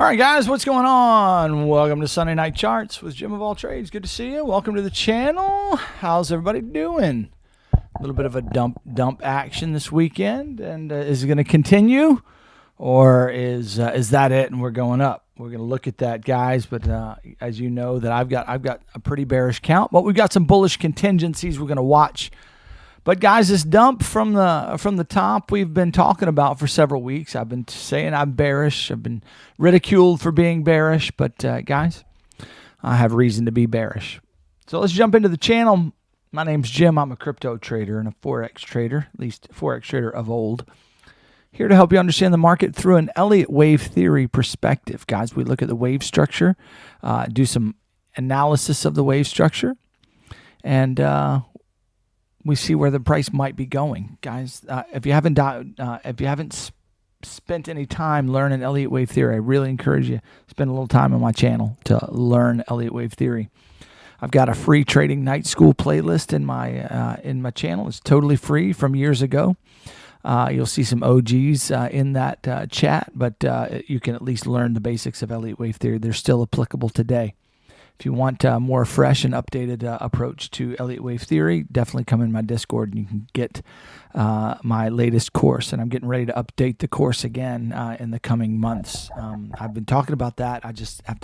right, guys, what's going on? Welcome to Sunday Night Charts with Jim of All Trades. Good to see you. Welcome to the channel. How's everybody doing? A little bit of a dump action this weekend, and is it going to continue, or is that it and we're going up? We're going to look at that, guys. But as you know, that I've got a pretty bearish count, but we've got some bullish contingencies we're going to watch. But guys, this dump from the top we've been talking about for several weeks. I've been saying I'm bearish. I've been ridiculed for being bearish, but guys, I have reason to be bearish. So let's jump into the channel. My name's Jim. I'm a crypto trader and a Forex trader, at least Forex trader of old. Here to help you understand the market through an Elliott wave theory perspective. Guys, we look at the wave structure, do some analysis of the wave structure, and we see where the price might be going, guys. If you haven't spent any time learning Elliott wave theory, I really encourage you to spend a little time on my channel to learn Elliott wave theory. I've got a free trading night school playlist in my channel. It's totally free from years ago. You'll see some OGs in that chat, but you can at least learn the basics of Elliott wave theory. They're still applicable today. If you want a more fresh and updated approach to Elliott wave theory, definitely come in my Discord and you can get my latest course. And I'm getting ready to update the course again in the coming months. I've been talking about that. I just have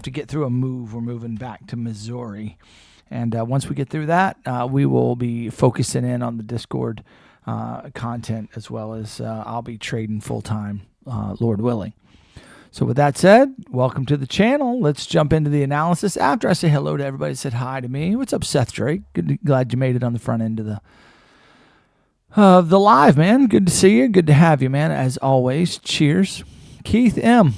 to get through a move. We're moving back to Missouri, and once we get through that, we will be focusing in on the Discord content, as well as I'll be trading full time, Lord willing. So with that said, welcome to the channel. Let's jump into the analysis. After I say hello to everybody that said hi to me. What's up, Seth Drake? Glad you made it on the front end of the live, man. Good to see you. Good to have you, man, as always. Cheers. Keith M.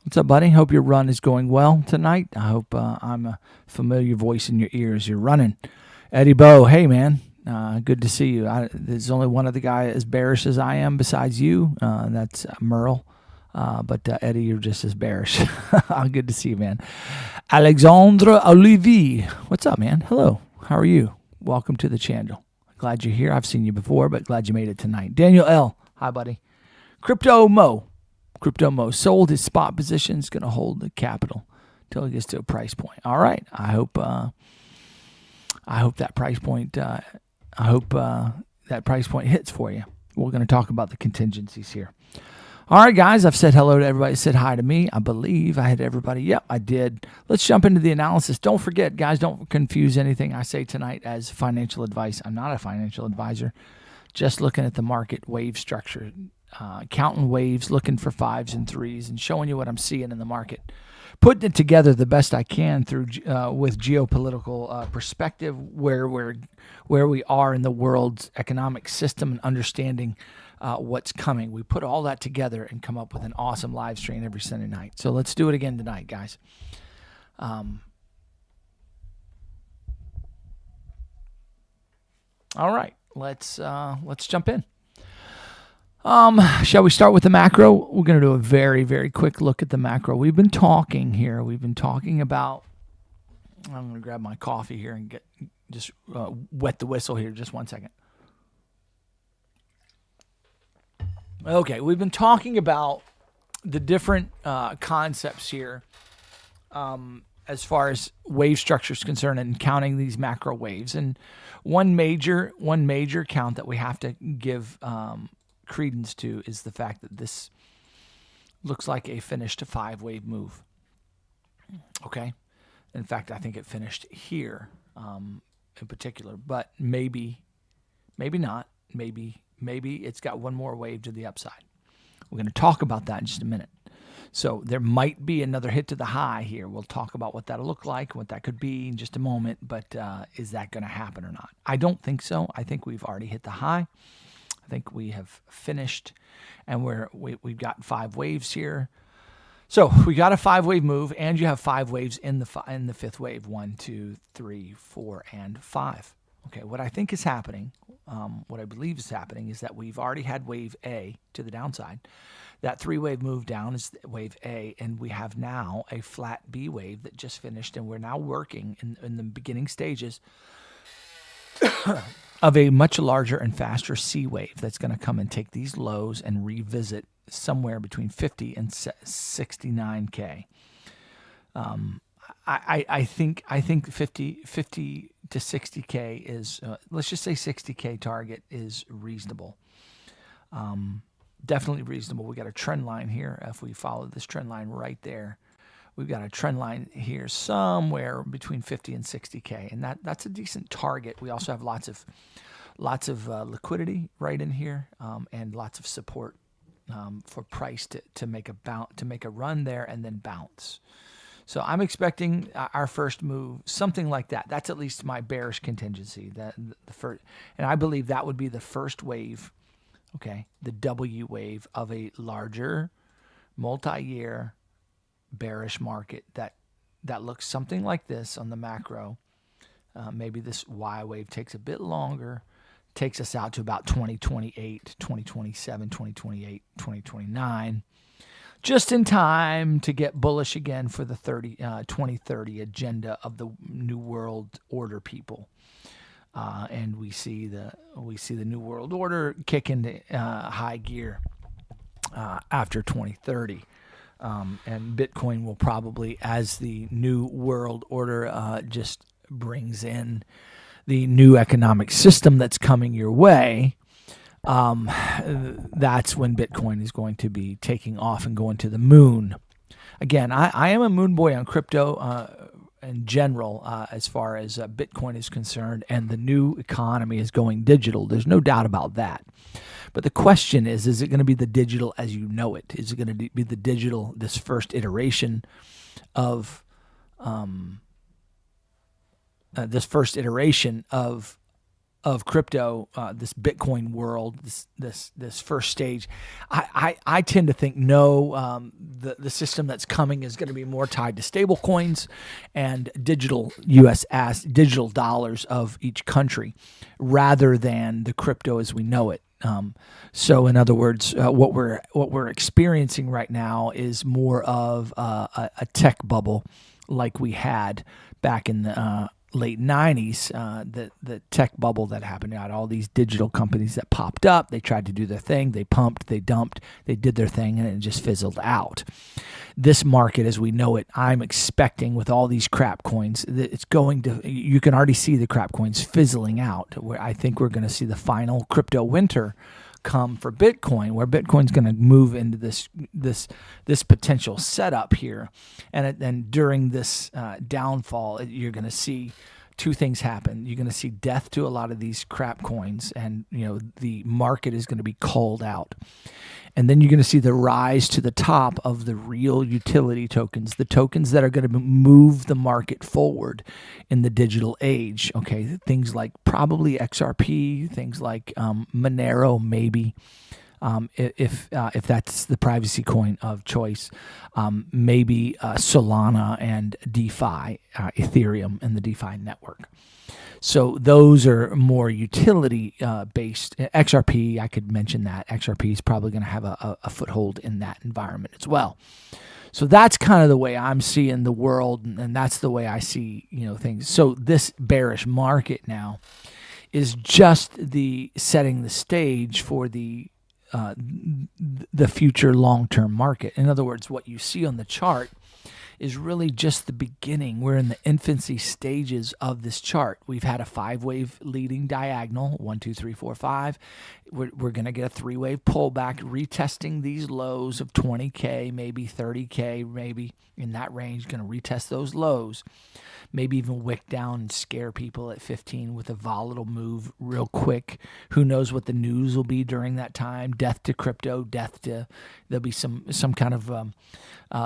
What's up, buddy? Hope your run is going well tonight. I hope I'm a familiar voice in your ears. You're running. Eddie Bo, hey, man. Good to see you. There's only one other guy as bearish as I am besides you, and that's Merle. But Eddie, you're just as bearish. Good to see you, man. Alexandre Olivier. What's up, man? Hello. How are you? Welcome to the channel. Glad you're here. I've seen you before, but glad you made it tonight. Daniel L. Hi, buddy. Crypto Mo sold his spot position. Is going to hold the capital until he gets to a price point. All right. I hope that price point. That price point hits for you. We're going to talk about the contingencies here. All right, guys, I've said hello to everybody. Said hi to me. I believe I had everybody. Yep, I did. Let's jump into the analysis. Don't forget, guys, don't confuse anything I say tonight as financial advice. I'm not a financial advisor. Just looking at the market wave structure, counting waves, looking for 5s and 3s, and showing you what I'm seeing in the market. Putting it together the best I can through with geopolitical perspective, where we are in the world's economic system, and understanding what's coming. We put all that together and come up with an awesome live stream every Sunday night. So let's do it again tonight, guys. All right, let's jump in. Shall we start with the macro? We're going to do a very, very quick look at the macro. We've been talking here. We've been talking about. I'm going to grab my coffee here and just wet the whistle here. Just 1 second. Okay, we've been talking about the different concepts here as far as wave structure is concerned and counting these macro waves. And one major count that we have to give credence to is the fact that this looks like a finished 5-wave move. Okay? In fact, I think it finished here in particular, but maybe not, maybe it's got one more wave to the upside. We're going to talk about that in just a minute. So there might be another hit to the high here. We'll talk about what that'll look like, what that could be in just a moment, but is that going to happen or not? I don't think so. I think we've already hit the high. I think we have finished, and we've got 5 waves here. So we got a 5-wave move, and you have 5 waves in the 5th wave. 1, 2, 3, 4, and 5. Okay, what I think is happening, what I believe is happening, is that we've already had wave A to the downside. That 3-wave move down is wave A, and we have now a flat B wave that just finished, and we're now working in the beginning stages of a much larger and faster C wave that's going to come and take these lows and revisit somewhere between 50 and 69K. I think 50 to 60K is, let's just say 60K target is reasonable. Definitely reasonable. We got a trend line here. If we follow this trend line right there, we've got a trend line here somewhere between 50 and 60K, and that's a decent target. We also have lots of liquidity right in here, and lots of support for price to make a run there and then bounce. So I'm expecting our first move, something like that. That's at least my bearish contingency. That the first, and I believe that would be the first wave, okay, the W wave of a larger, multi-year bearish market that looks something like this on the macro. Maybe this Y wave takes a bit longer, takes us out to about 2028, 2027, 2028, 2029. Just in time to get bullish again for the 2030 agenda of the New World Order people, and we see the New World Order kick into high gear after 2030, and Bitcoin will probably, as the New World Order just brings in the new economic system that's coming your way. That's when Bitcoin is going to be taking off and going to the moon. Again, I am a moon boy on crypto in general, as far as Bitcoin is concerned, and the new economy is going digital. There's no doubt about that. But the question is it going to be the digital as you know it? Is it going to be the digital, this first iteration of crypto, this Bitcoin world, this first stage? I tend to think no. The system that's coming is going to be more tied to stable coins and digital digital dollars of each country, rather than the crypto as we know it. So in other words, what we're experiencing right now is more of a tech bubble, like we had back in the late 90s, the tech bubble that happened. You had all these digital companies that popped up. They tried to do their thing. They pumped, they dumped, they did their thing, and it just fizzled out. This market, as we know it, I'm expecting with all these crap coins, it's going to, you can already see the crap coins fizzling out. Where I think we're going to see the final crypto winter come for Bitcoin, where Bitcoin's going to move into this potential setup here, and then during this downfall, you're going to see two things happen. You're going to see death to a lot of these crap coins, and the market is going to be called out. And then you're going to see the rise to the top of the real utility tokens, the tokens that are going to move the market forward in the digital age. Okay, things like probably XRP, things like Monero, maybe, if that's the privacy coin of choice, maybe Solana and DeFi, Ethereum and the DeFi network. So those are more utility based. XRP, I could mention that. XRP is probably going to have a foothold in that environment as well. So that's kind of the way I'm seeing the world, and that's the way I see things. So this bearish market now is just the setting the stage for the future long-term market. In other words, what you see on the chart is really just the beginning. We're in the infancy stages of this chart. We've had a 5-wave leading diagonal, 1, 2, 3, 4, 5. We're going to get a 3-wave pullback, retesting these lows of 20K, maybe 30K, maybe in that range. Going to retest those lows, maybe even wick down and scare people at 15 with a volatile move real quick. Who knows what the news will be during that time? Death to crypto, there'll be some kind of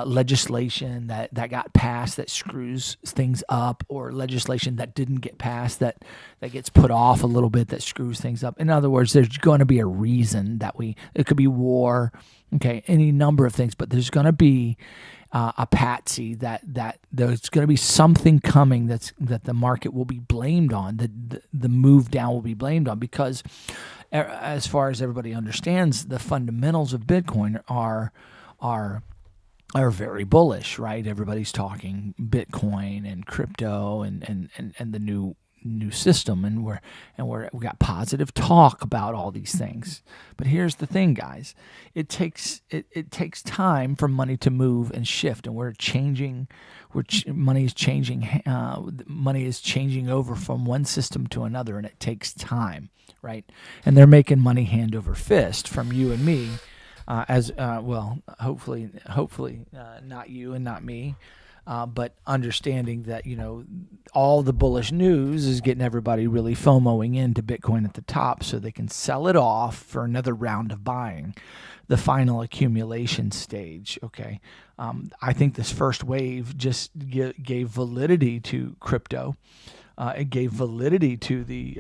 legislation that got passed that screws things up, or legislation that didn't get passed that gets put off a little bit that screws things up. In other words, there's going to be a reason it could be war, okay, any number of things, but there's going to be a patsy that there's going to be something coming that the market will be blamed on, the move down will be blamed on, because as far as everybody understands, the fundamentals of Bitcoin are very bullish, right? Everybody's talking Bitcoin and crypto and the new system, and we got positive talk about all these things. But here's the thing, guys: it takes time for money to move and shift, and money is changing. Money is changing over from one system to another, and it takes time, right? And they're making money hand over fist from you and me, hopefully not you and not me. But understanding that, all the bullish news is getting everybody really FOMOing into Bitcoin at the top so they can sell it off for another round of buying, the final accumulation stage. Okay. I think this first wave just gave validity to crypto. It gave validity to the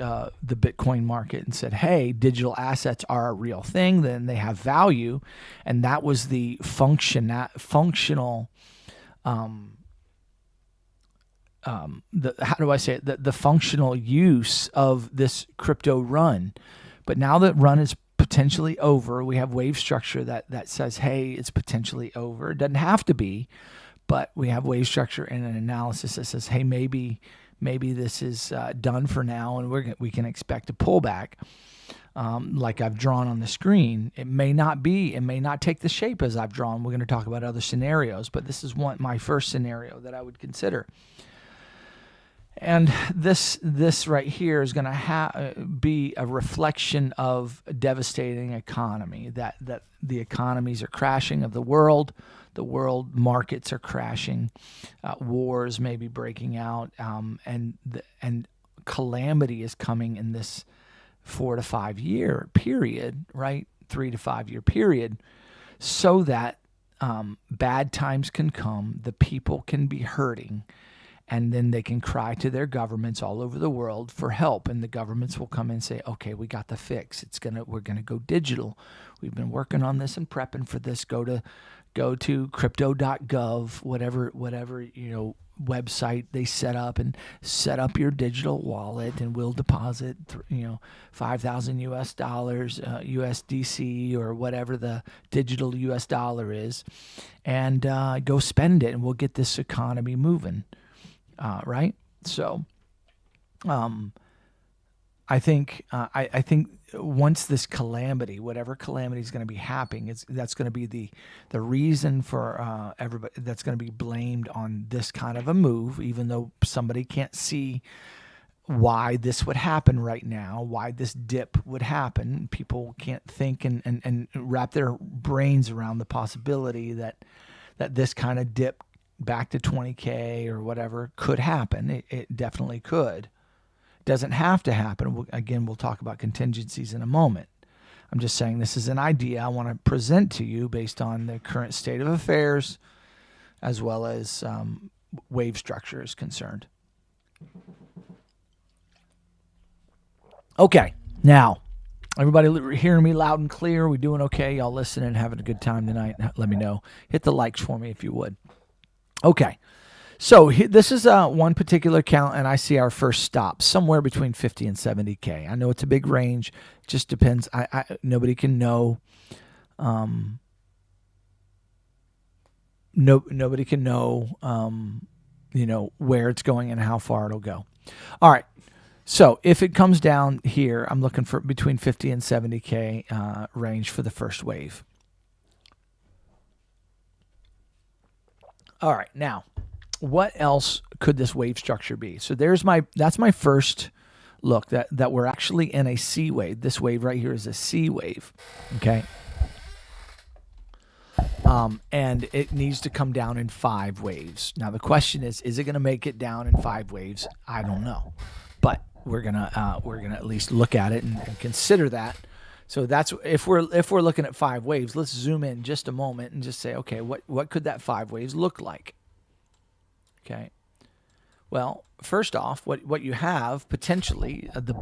Bitcoin market and said, hey, digital assets are a real thing, then they have value. And that was the functional how do I say it? The functional use of this crypto run. But now that run is potentially over, we have wave structure that says, hey, it's potentially over. It doesn't have to be, but we have wave structure and an analysis that says, hey, maybe this is done for now, and we can expect a pullback. Like I've drawn on the screen. It may not take the shape as I've drawn. We're going to talk about other scenarios, but this is my first scenario that I would consider. And this right here is going to be a reflection of a devastating economy, that the economies are crashing of the world markets are crashing, wars may be breaking out, and calamity is coming in this 4 to 5 year period, right? 3 to 5 year period, so that bad times can come, the people can be hurting, and then they can cry to their governments all over the world for help, and the governments will come in and say, okay, we got the fix. We're gonna go digital. We've been working on this and prepping for this. Go to crypto.gov, whatever website they set up, and set up your digital wallet, and we'll deposit $5,000 US dollars, USDC, or whatever the digital US dollar is, and go spend it, and we'll get this economy moving. Right? So, I think once this calamity, whatever calamity is going to be happening, that's going to be the reason for everybody. That's going to be blamed on this kind of a move, even though somebody can't see why this would happen right now, why this dip would happen. People can't think and wrap their brains around the possibility that this kind of dip back to 20K or whatever could happen. It definitely could. Doesn't have to happen. Again, we'll talk about contingencies in a moment. I'm just saying this is an idea I want to present to you based on the current state of affairs, as well as wave structure is concerned. Okay, now, everybody hearing me loud and clear? We doing okay? Y'all listening, having a good time tonight? Let me know. Hit the likes for me if you would. Okay, so this is one particular account, and I see our first stop somewhere between 50 and 70K. I know it's a big range. It just depends. Nobody can know. Nobody can know. Where it's going and how far it'll go. All right. So if it comes down here, I'm looking for between 50 and 70K range for the first wave. All right, now, what else could this wave structure be? So that's my first look, that we're actually in a C wave. This wave right here is a C wave, okay? And it needs to come down in 5 waves. Now the question is it going to make it down in 5 waves? I don't know, but we're gonna at least look at it and consider that. So that's if we're looking at 5 waves. Let's zoom in just a moment and just say, okay, what could that 5 waves look like? Okay. Well, first off, what you have potentially the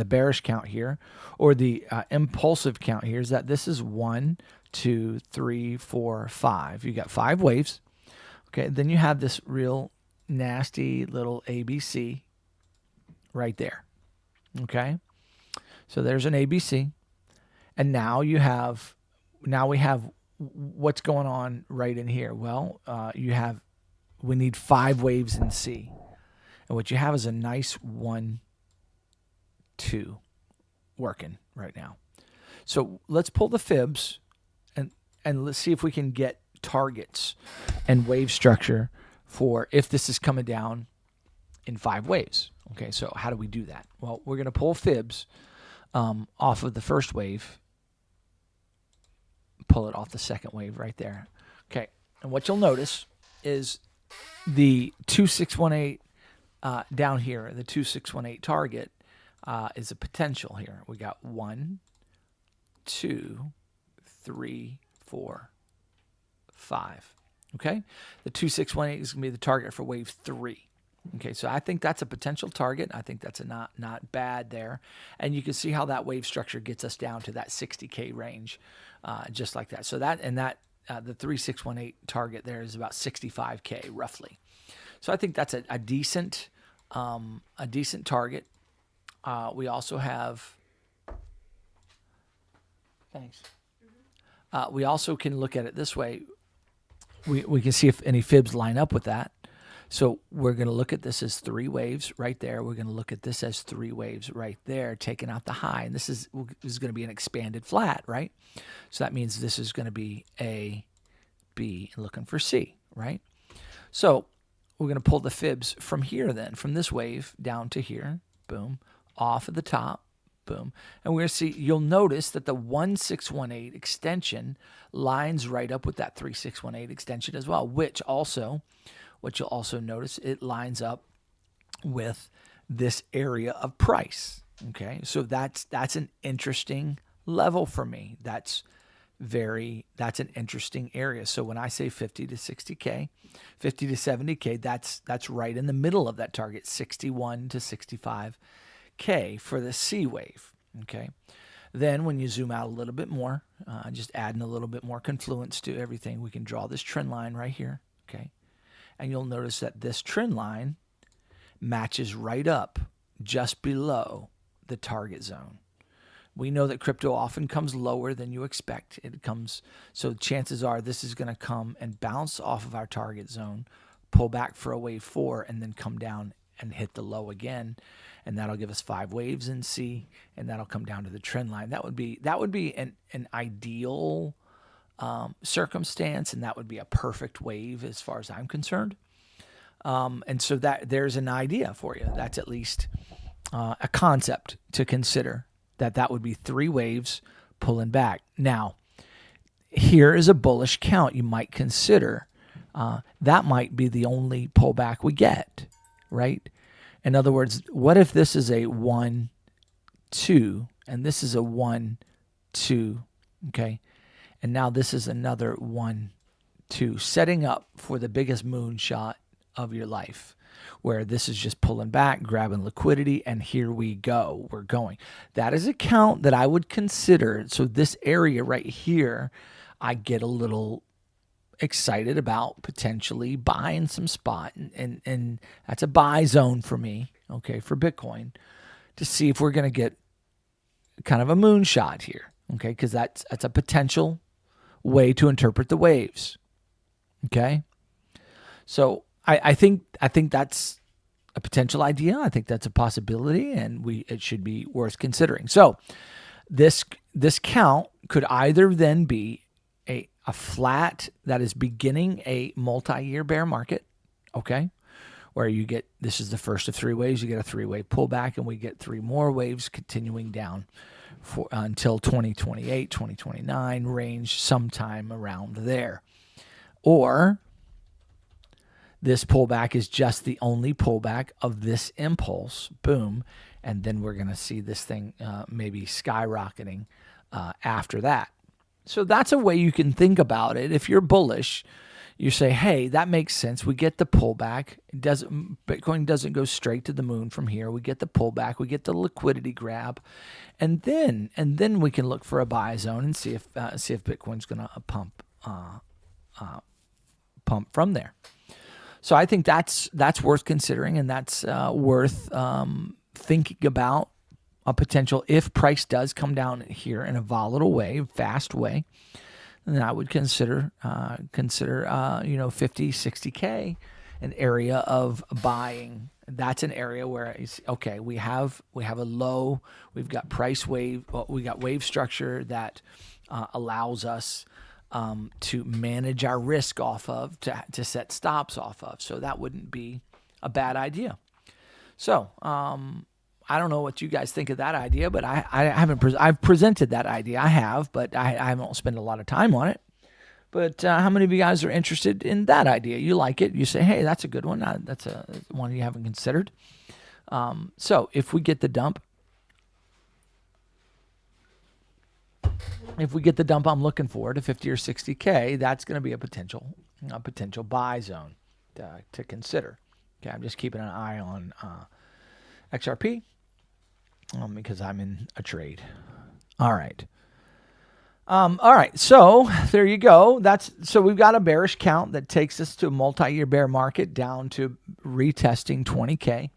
bearish count here, or the impulsive count here, is that this is 1, 2, 3, 4, 5. You got 5 waves. Okay. Then you have this real nasty little ABC right there. Okay. So there's an ABC, and now we have what's going on right in here. Well, we need 5 waves in C, And what you have is a nice 1, 2 working right now. So let's pull the fibs and let's see if we can get targets and wave structure for if this is coming down in 5 waves. Okay, so how do we do that? Well, we're going to pull fibs off of the first wave, pull it off the second wave right there. Okay, and what you'll notice is the 2618 down here, the 2618 target is a potential here. We got 1, 2, 3, 4, 5. Okay, the 2618 is going to be the target for wave 3. Okay, so I think that's a potential target. I think that's a not bad there, and you can see how that wave structure gets us down to that 60K range, just like that. So that and that the 3618 target there is about 65K roughly. So I think that's a decent target. We also have. Thanks. We also can look at it this way. We can see if any fibs line up with that. So we're going to look at this as 3 waves right there. We're going to look at this as 3 waves right there, taking out the high. And this is going to be an expanded flat, right? So that means this is going to be A, B, and looking for C, right? So we're going to pull the fibs from here then, from this wave down to here, boom, off at the top, boom. And we're going to see, you'll notice that the 1618 extension lines right up with that 3618 extension as well, which also... what you'll also notice, it lines up with this area of price. Okay, so that's an interesting level for me. That's an interesting area. So when I say 50 to 60K, 50 to 70K, that's right in the middle of that target, 61 to 65K for the C wave. Okay, then when you zoom out a little bit more, just adding a little bit more confluence to everything, we can draw this trend line right here. Okay. And you'll notice that this trend line matches right up just below the target zone. We know that crypto often comes lower than you expect. So chances are this is going to come and bounce off of our target zone, pull back for a wave 4, and then come down and hit the low again. And that'll give us 5 waves in C, and that'll come down to the trend line. That would be an ideal circumstance, and that would be a perfect wave as far as I'm concerned. And so that there's an idea for you. That's at least a concept to consider, that would be 3 waves pulling back. Now, here is a bullish count you might consider. That might be the only pullback we get, right? In other words, what if this is a 1, 2, and this is a 1, 2, okay? And now this is another 1, 2, setting up for the biggest moonshot of your life, where this is just pulling back, grabbing liquidity, and here we go. We're going. That is a count that I would consider. So this area right here, I get a little excited about potentially buying some spot, and that's a buy zone for me, okay, for Bitcoin, to see if we're going to get kind of a moonshot here, okay, because that's a potential way to interpret the waves. Okay, so I think that's a potential idea. I think that's a possibility, and it should be worth considering. So this count could either then be a flat that is beginning a multi-year bear market, okay, where you get, this is the first of 3 waves, you get a 3-wave pullback, and we get 3 more waves continuing down until 2028, 2029 range, sometime around there. Or this pullback is just the only pullback of this impulse, boom, and then we're going to see this thing maybe skyrocketing after that. So that's a way you can think about it. If you're bullish, you say, hey, that makes sense. We get the pullback. Bitcoin doesn't go straight to the moon from here. We get the pullback. We get the liquidity grab, and then we can look for a buy zone and see if Bitcoin's going to pump from there. So I think that's worth considering, and that's worth thinking about a potential. If price does come down here in a volatile way, fast way, then I would consider 50, 60K an area of buying That's an area where it's okay. We have a low. We've got price wave. We got wave structure that allows us to manage our risk off of, to set stops off of. So that wouldn't be a bad idea. So I don't know what you guys think of that idea, but I haven't. I've presented that idea. I have, but I haven't spent a lot of time on it. But how many of you guys are interested in that idea? You like it? You say, hey, that's a good one. That's a one you haven't considered. So if we get the dump, I'm looking for to 50 or 60K, that's going to be a potential buy zone to consider. Okay, I'm just keeping an eye on XRP because I'm in a trade. All right. So there you go. So we've got a bearish count that takes us to a multi-year bear market down to retesting 20K.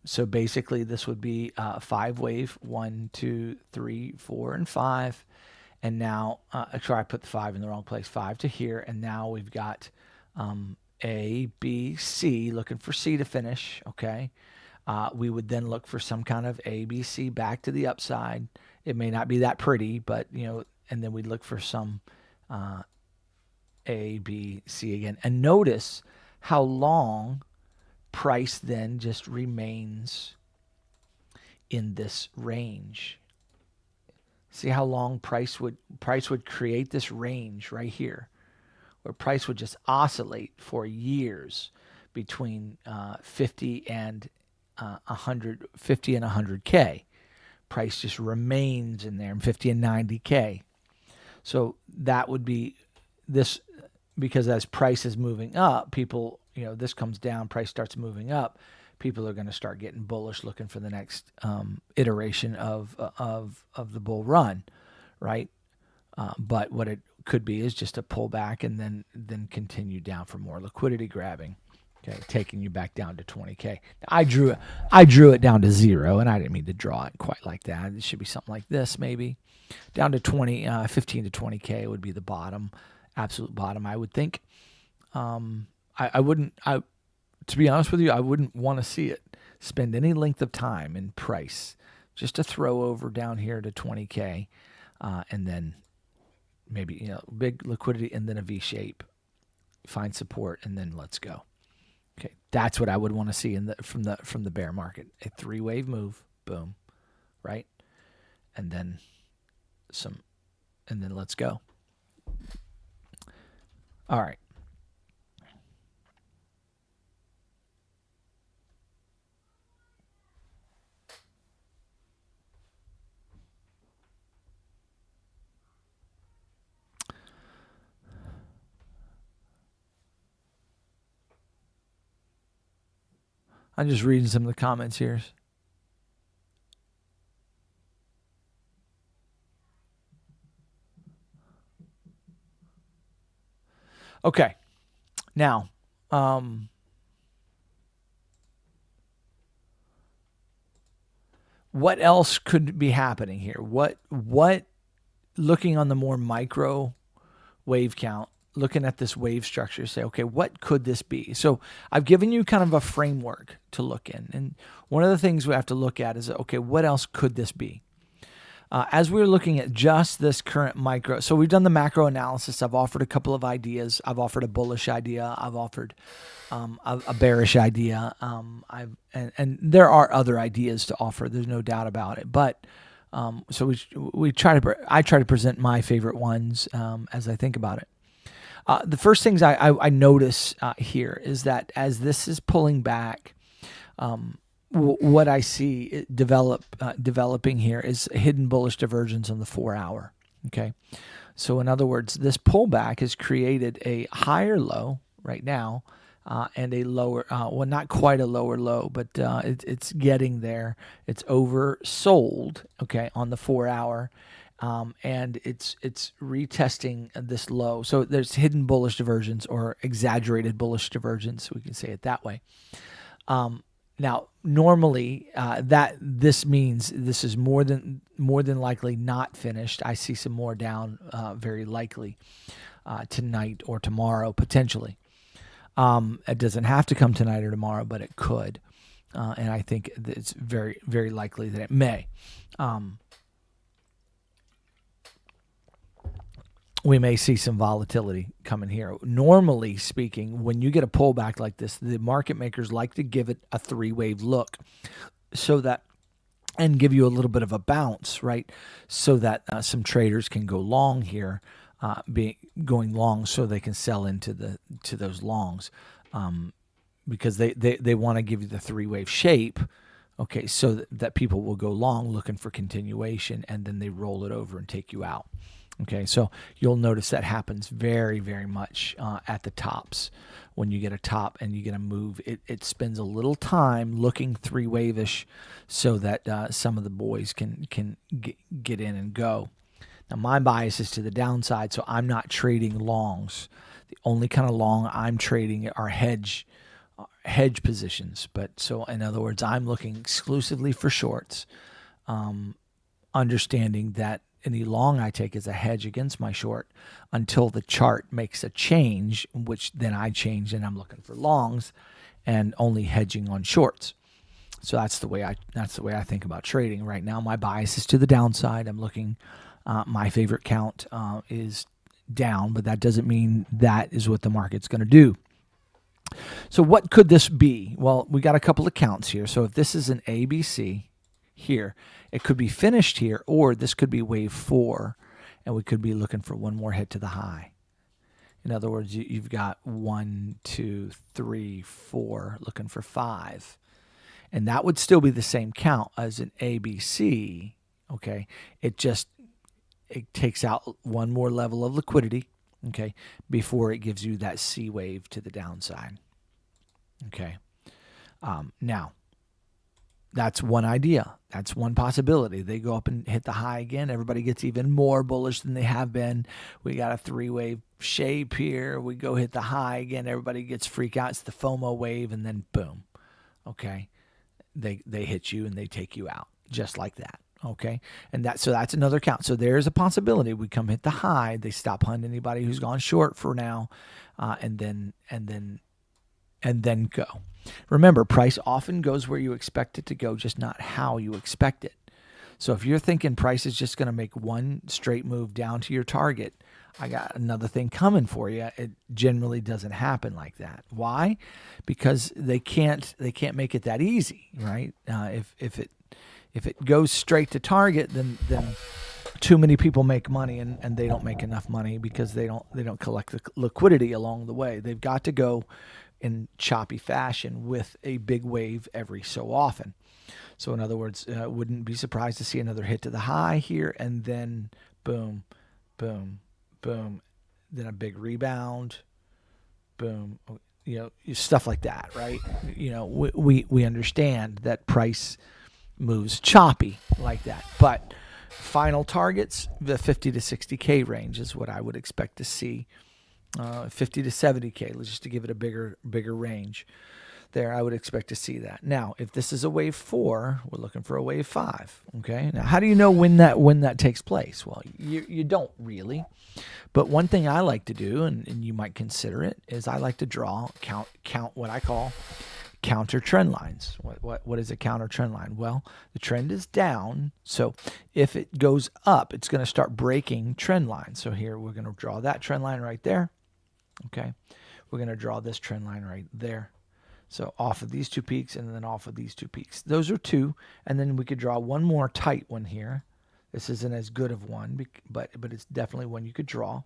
So basically this would be 5 wave, 1, 2, 3, 4, and 5. And now, actually I put the 5 in the wrong place, 5 to here. And now we've got A, B, C, looking for C to finish. Okay. We would then look for some kind of A, B, C back to the upside. It may not be that pretty, but, and then we'd look for some A, B, C again. And notice how long price then just remains in this range. See how long price would create this range right here, where price would just oscillate for years between 50 and 100K. Price just remains in there, 50 and 90K. So that would be this, because as price is moving up, people, this comes down, price starts moving up, people are going to start getting bullish, looking for the next iteration of the bull run, right? But what it could be is just a pullback and then continue down for more liquidity grabbing. Okay, taking you back down to 20K. I drew it down to 0, and I didn't mean to draw it quite like that. It should be something like this, maybe. Down to 15 to 20K would be the bottom, absolute bottom, I would think. To be honest with you, I wouldn't want to see it spend any length of time in price. Just to throw over down here to 20K, and then maybe, big liquidity and then a V shape. Find support, and then let's go. Okay, that's what I would want to see from the bear market. A 3-wave move, boom, right? And then let's go. All right. I'm just reading some of the comments here. Okay. Now, what else could be happening here? What looking on the more micro wave count, looking at this wave structure, say, okay, what could this be? So I've given you kind of a framework to look in. And one of the things we have to look at is, okay, what else could this be? As we're looking at just this current micro, so we've done the macro analysis. I've offered a couple of ideas. I've offered a bullish idea. I've offered a bearish idea. And there are other ideas to offer. There's no doubt about it. But so I try to present my favorite ones as I think about it. The first things I notice here is that as this is pulling back, what I see developing here is a hidden bullish divergence on the 4-hour. Okay, so in other words, this pullback has created a higher low right now and a lower, well, not quite a lower low, but it's getting there. It's oversold, okay, on the 4-hour. And it's retesting this low. So there's hidden bullish divergence or exaggerated bullish divergence. We can say it that way. Now, normally this means this is more than likely not finished. I see some more down very likely tonight or tomorrow potentially. It doesn't have to come tonight or tomorrow, but it could. And I think it's very, very likely that it may. We may see some volatility coming here. Normally speaking, when you get a pullback like this, the market makers like to give it a three-wave look so that, and give you a little bit of a bounce, right? So that some traders can go long here, going long so they can sell into those longs, because they want to give you the three-wave shape, okay, so that people will go long looking for continuation, and then they roll it over and take you out. Okay, so you'll notice that happens very, very much at the tops. When you get a top and you get a move, it spends a little time looking three-wave-ish so that some of the boys can get in and go. Now, my bias is to the downside, so I'm not trading longs. The only kind of long I'm trading are hedge positions. But so, in other words, I'm looking exclusively for shorts, understanding that any long I take is a hedge against my short until the chart makes a change, which then I change and I'm looking for longs and only hedging on shorts. So that's the way I think about trading right now. My bias is to the downside. I'm looking. My favorite count is down, but that doesn't mean that is what the market's going to do. So what could this be? Well, we got a couple of counts here. So if this is an ABC here, it could be finished here, or this could be wave 4, and we could be looking for one more hit to the high. In other words, you've got 1, 2, 3, 4, looking for 5. And that would still be the same count as an ABC, okay? It takes out one more level of liquidity, okay, before it gives you that C wave to the downside, okay? Now, that's one idea. That's one possibility. They go up and hit the high again. Everybody gets even more bullish than they have been. We got a three-wave shape here. We go hit the high again. Everybody gets freaked out. It's the FOMO wave, and then boom, okay? They hit you and they take you out just like that, okay? And that's another count. So there's a possibility we come hit the high. They stop hunting anybody who's gone short for now, and then go. Remember, price often goes where you expect it to go, just not how you expect it. So if you're thinking price is just going to make one straight move down to your target, I got another thing coming for you. It generally doesn't happen like that. Why? Because they can't make it that easy, right? If it goes straight to target, then too many people make money and they don't make enough money because they don't collect the liquidity along the way. They've got to go in choppy fashion with a big wave every so often. So in other words, wouldn't be surprised to see another hit to the high here, and then boom, boom, boom, then a big rebound, boom, stuff like that, right? We understand that price moves choppy like that, but final targets, the 50 to 60K range is what I would expect to see. 50 to 70K, just to give it a bigger range there, I would expect to see that. Now, if this is a wave 4, we're looking for a wave 5, okay? Now, how do you know when that takes place? Well, you don't really. But one thing I like to do, and you might consider it, is I like to count what I call counter trend lines. What is a counter trend line? Well, the trend is down, so if it goes up, it's going to start breaking trend lines. So here we're going to draw that trend line right there. Okay, we're going to draw this trend line right there. So off of these two peaks and then off of these two peaks. Those are two, and then we could draw one more tight one here. This isn't as good of one, but it's definitely one you could draw.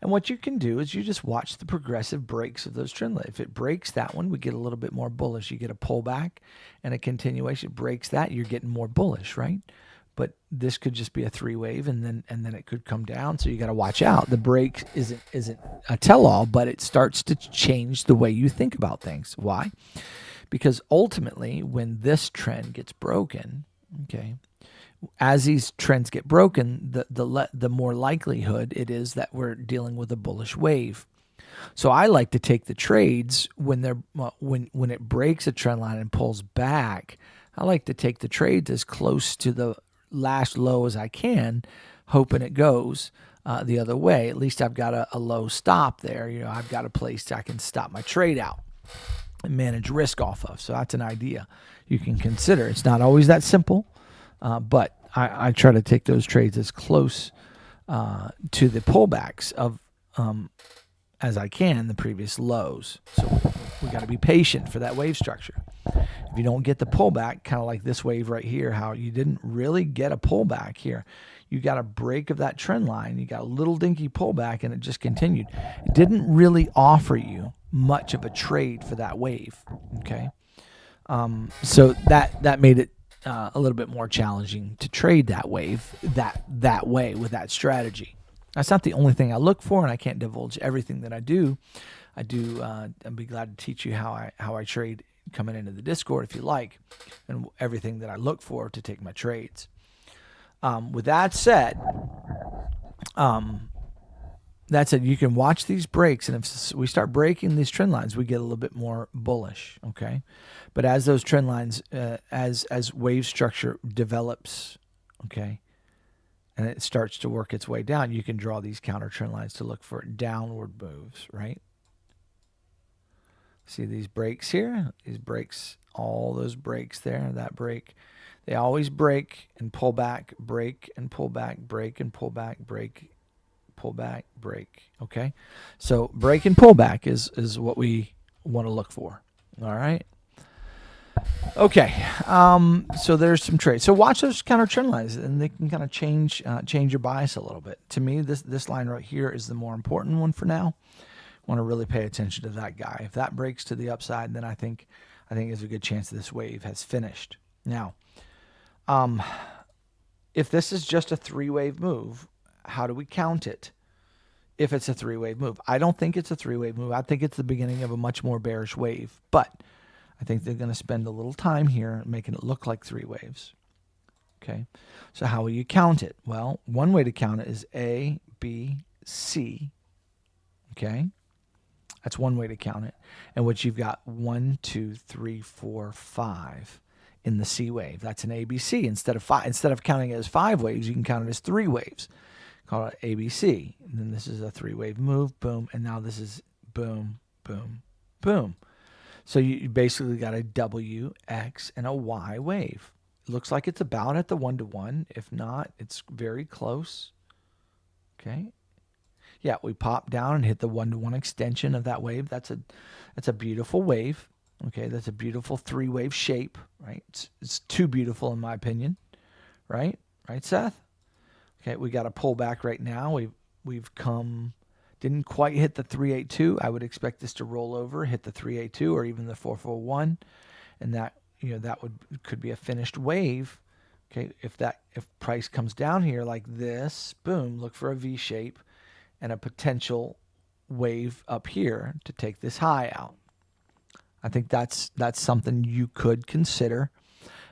And what you can do is you just watch the progressive breaks of those trend lines. If it breaks that one, we get a little bit more bullish. You get a pullback and a continuation. It breaks that, you're getting more bullish, right? But this could just be a three-wave, and then it could come down. So you got to watch out. The break isn't a tell-all, but it starts to change the way you think about things. Why? Because ultimately, when this trend gets broken, okay, as these trends get broken, the more likelihood it is that we're dealing with a bullish wave. So I like to take the trades when it breaks a trend line and pulls back. I like to take the trades as close to the last low as I can, hoping it goes, the other way. At least I've got a low stop there. You know, I've got a place I can stop my trade out and manage risk off of. So that's an idea you can consider. It's not always that simple, but I try to take those trades as close to the pullbacks of as I can, the previous lows. So we got to be patient for that wave structure. If you don't get the pullback, kind of like this wave right here, how you didn't really get a pullback here. You got a break of that trend line. You got a little dinky pullback, and it just continued. It didn't really offer you much of a trade for that wave. Okay, so that made it a little bit more challenging to trade that wave that way with that strategy. That's not the only thing I look for, and I can't divulge everything that I do. I'd be glad to teach you how I trade coming into the Discord if you like, and everything that I look for to take my trades. With that said, you can watch these breaks, and if we start breaking these trend lines, we get a little bit more bullish, okay? But as those trend lines, as wave structure develops, okay, and it starts to work its way down, you can draw these counter trend lines to look for downward moves, right? See these breaks here? These breaks, all those breaks there, that break. They always break and pull back, break and pull back, break and pull back, break, pull back, break. Okay? So break and pull back is what we want to look for. All right? Okay. So there's some trades. So watch those counter trend lines, and they can kind of change your bias a little bit. To me, this line right here is the more important one for now. Want to really pay attention to that guy. If that breaks to the upside, then I think there's a good chance this wave has finished. Now, if this is just a three-wave move, how do we count it? If it's a three-wave move, I don't think it's a three-wave move. I think it's the beginning of a much more bearish wave, but I think they're going to spend a little time here making it look like three waves. Okay, so how will you count it? Well, one way to count it is A, B, C. Okay. That's one way to count it. And what you've got 1, 2, 3, 4, 5 in the C wave. That's an ABC. Instead of counting it as 5 waves, you can count it as 3 waves. Call it ABC. And then this is a 3-wave move, boom, and now this is boom, boom, boom. So you basically got a W, X, and a Y wave. It looks like it's about at the 1-to-1. If not, it's very close. Okay. Yeah, we pop down and hit the 1-to-1 extension of that wave. That's a beautiful wave. Okay, that's a beautiful 3-wave shape, right? It's too beautiful in my opinion, right? Right, Seth? Okay, we got a pullback right now. We've come, didn't quite hit the 382. I would expect this to roll over, hit the 382 or even the 441, and that could be a finished wave. Okay, if price comes down here like this, boom, look for a V shape and a potential wave up here to take this high out. I think that's something you could consider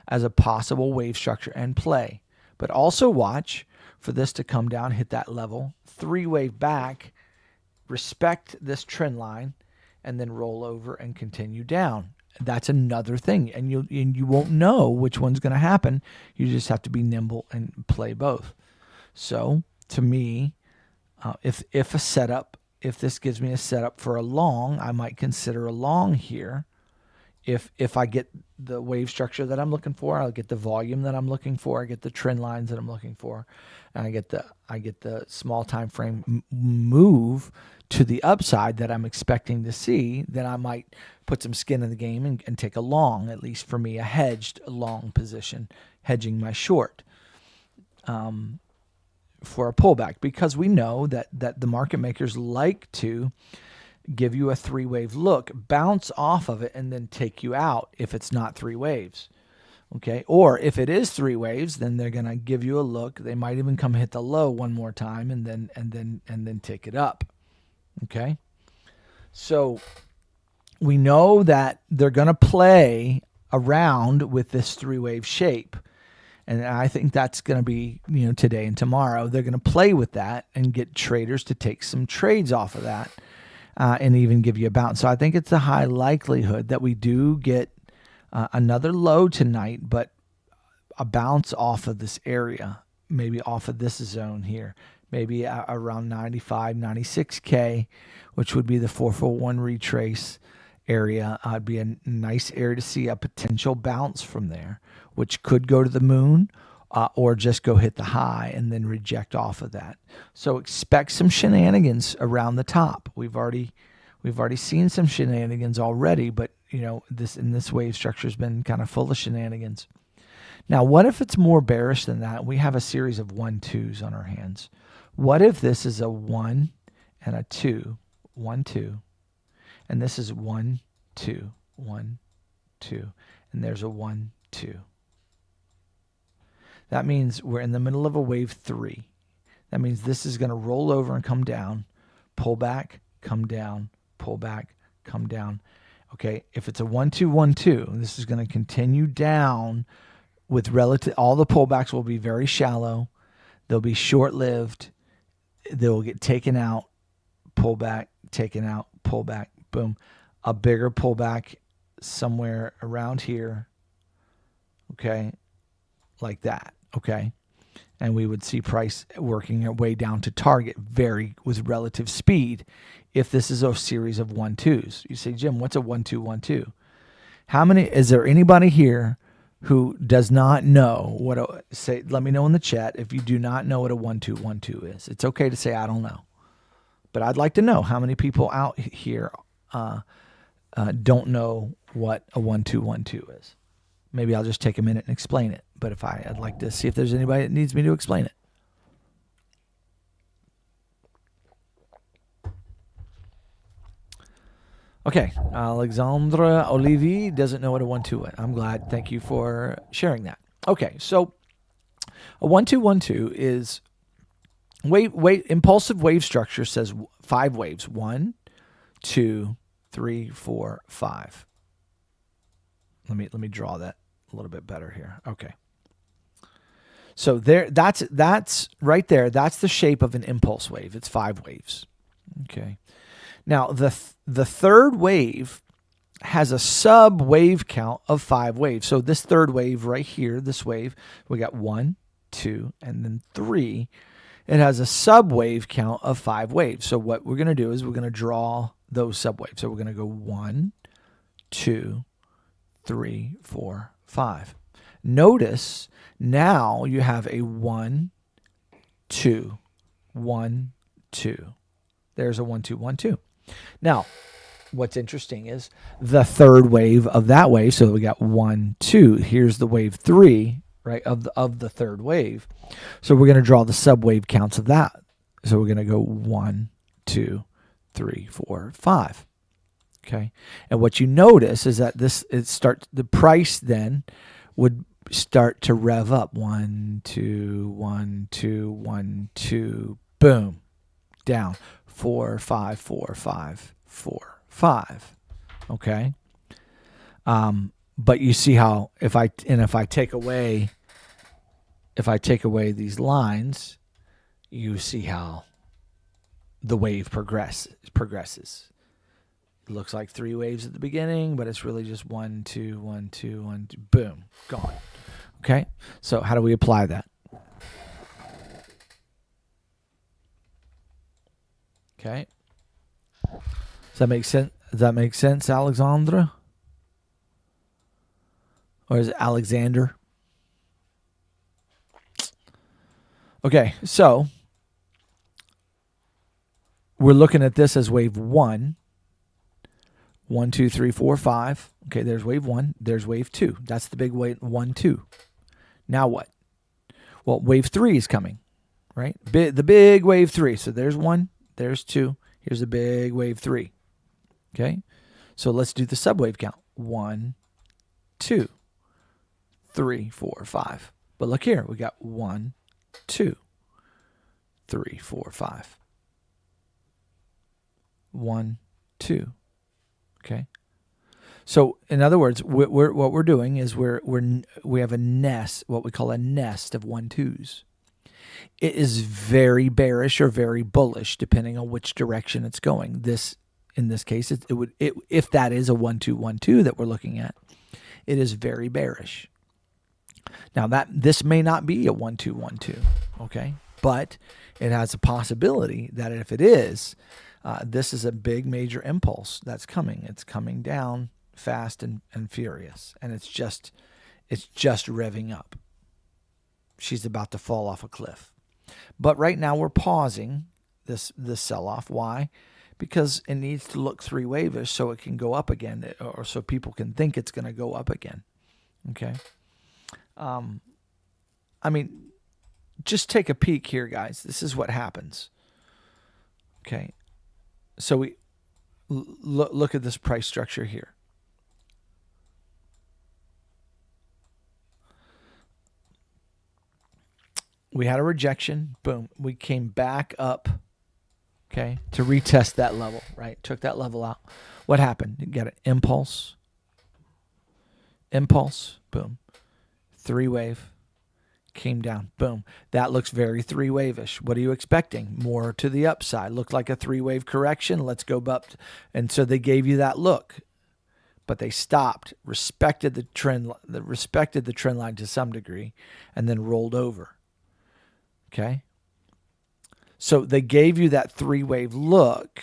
as a possible wave structure and play. But also watch for this to come down, hit that level, 3-wave back, respect this trend line, and then roll over and continue down. That's another thing, and you won't know which one's going to happen. You just have to be nimble and play both. So to me, if this gives me a setup for a long, I might consider a long here. If I get the wave structure that I'm looking for, I'll get the volume that I'm looking for, I get the trend lines that I'm looking for, and I get the small time frame move to the upside that I'm expecting to see, then I might put some skin in the game and take a long, at least for me, a hedged long position, hedging my short. For a pullback, because we know that the market makers like to give you a 3-wave look, bounce off of it, and then take you out if it's not 3 waves. Okay, or if it is 3 waves, then they're gonna give you a look. They might even come hit the low one more time and then take it up. Okay, so we know that they're gonna play around with this 3-wave shape. And I think that's going to be, today and tomorrow. They're going to play with that and get traders to take some trades off of that and even give you a bounce. So I think it's a high likelihood that we do get another low tonight, but a bounce off of this area, maybe off of this zone here, maybe around 95, 96K, which would be the 441 retrace area. It'd be a nice area to see a potential bounce from there, which could go to the moon or just go hit the high and then reject off of that. So expect some shenanigans around the top. We've already seen some shenanigans already, but you know, this wave structure has been kind of full of shenanigans. Now, what if it's more bearish than that? We have a series of 1-2s on our hands. What if this is a 1 and a 2, 1, 2, and this is 1, 2, 1, 2, and there's a 1, 2. That means we're in the middle of a wave 3. That means this is going to roll over and come down, pull back, come down, pull back, come down. Okay, if it's a 1, 2, 1, 2, this is going to continue down with all the pullbacks will be very shallow. They'll be short-lived. They'll get taken out, pull back, taken out, pull back, boom. A bigger pullback somewhere around here, okay, like that, okay? And we would see price working our way down to target with relative speed if this is a series of 1-2s. You say, Jim, what's a 1, 2, 1, 2? Is there anybody here who does not know what let me know in the chat if you do not know what a 1, 2, 1, 2 is. It's okay to say I don't know. But I'd like to know how many people out here don't know what a 1, 2, 1, 2 is. Maybe I'll just take a minute and explain it. But I'd like to see if there's anybody that needs me to explain it. Okay, Alexandra Olivier doesn't know what a 1, 2 is. I'm glad. Thank you for sharing that. Okay, so a 1, 2, 1, 2 is impulsive wave structure says 5 waves. 1, 2, 3, 4, 5. Let me draw that a little bit better here. Okay. So that's right there. That's the shape of an impulse wave. It's 5 waves. Okay. Now the third wave has a sub wave count of 5 waves. So this third wave right here, this wave, we got 1, 2, and then 3. It has a sub wave count of 5 waves. So what we're going to do is we're going to draw those sub waves. So we're going to go 1, 2, 3, 4, 5. Notice now you have a 1, 2, 1, 2. There's a 1, 2, 1, 2. Now, what's interesting is the third wave of that wave. So we got 1, 2. Here's the wave 3, right, of the third wave. So we're going to draw the sub-wave counts of that. So we're going to go 1, 2, 3, 4, 5. Okay. And what you notice is that the price then would start to rev up. 1, 2, 1, 2, 1, 2, boom, down. 4, 5, 4, 5, 4, 5. Okay. But you see how if I take away these lines, you see how the wave progresses. It looks like 3 waves at the beginning, but it's really just 1, 2, 1, 2, 1, 2, boom, gone. Okay. So how do we apply that? Okay. Does that make sense? Does that make sense, Alexandra? Or is it Alexander? Okay, so we're looking at this as wave 1. 1, 2, 3, 4, 5. Okay, there's wave 1. There's wave 2. That's the big wave 1, 2. Now what? Well, wave 3 is coming, right? The big wave 3. So there's 1. There's 2. Here's a big wave 3. Okay. So let's do the subwave count. 1, 2, 3, 4, 5. But look here. We got 1, 2, 3, 4, 5. 1, 2. Okay. So in other words, what we're doing is we have a nest, what we call a nest of 1, 2s. It is very bearish or very bullish, depending on which direction it's going. In this case, if that is a 1, 2, 1, 2 that we're looking at, it is very bearish. Now this may not be a 1, 2, 1, 2. Okay, But it has a possibility that if it is, this is a big major impulse that's coming. It's coming down fast and furious, and it's just revving up. She's about to fall off a cliff. But right now we're pausing this sell-off. Why? Because it needs to look three-wave-ish so it can go up again, or so people can think it's going to go up again. Okay? I mean, just take a peek here, guys. This is what happens. Okay? So we look at this price structure here. We had a rejection. Boom. We came back up, okay, to retest that level, right? Took that level out. What happened? You got an impulse. Impulse. Boom. Three-wave. Came down. Boom. That looks very three-wave-ish. What are you expecting? More to the upside. Looked like a three-wave correction. Let's go up. And so they gave you that look. But they stopped, respected the trend line to some degree, and then rolled over. Okay? So they gave you that three-wave look,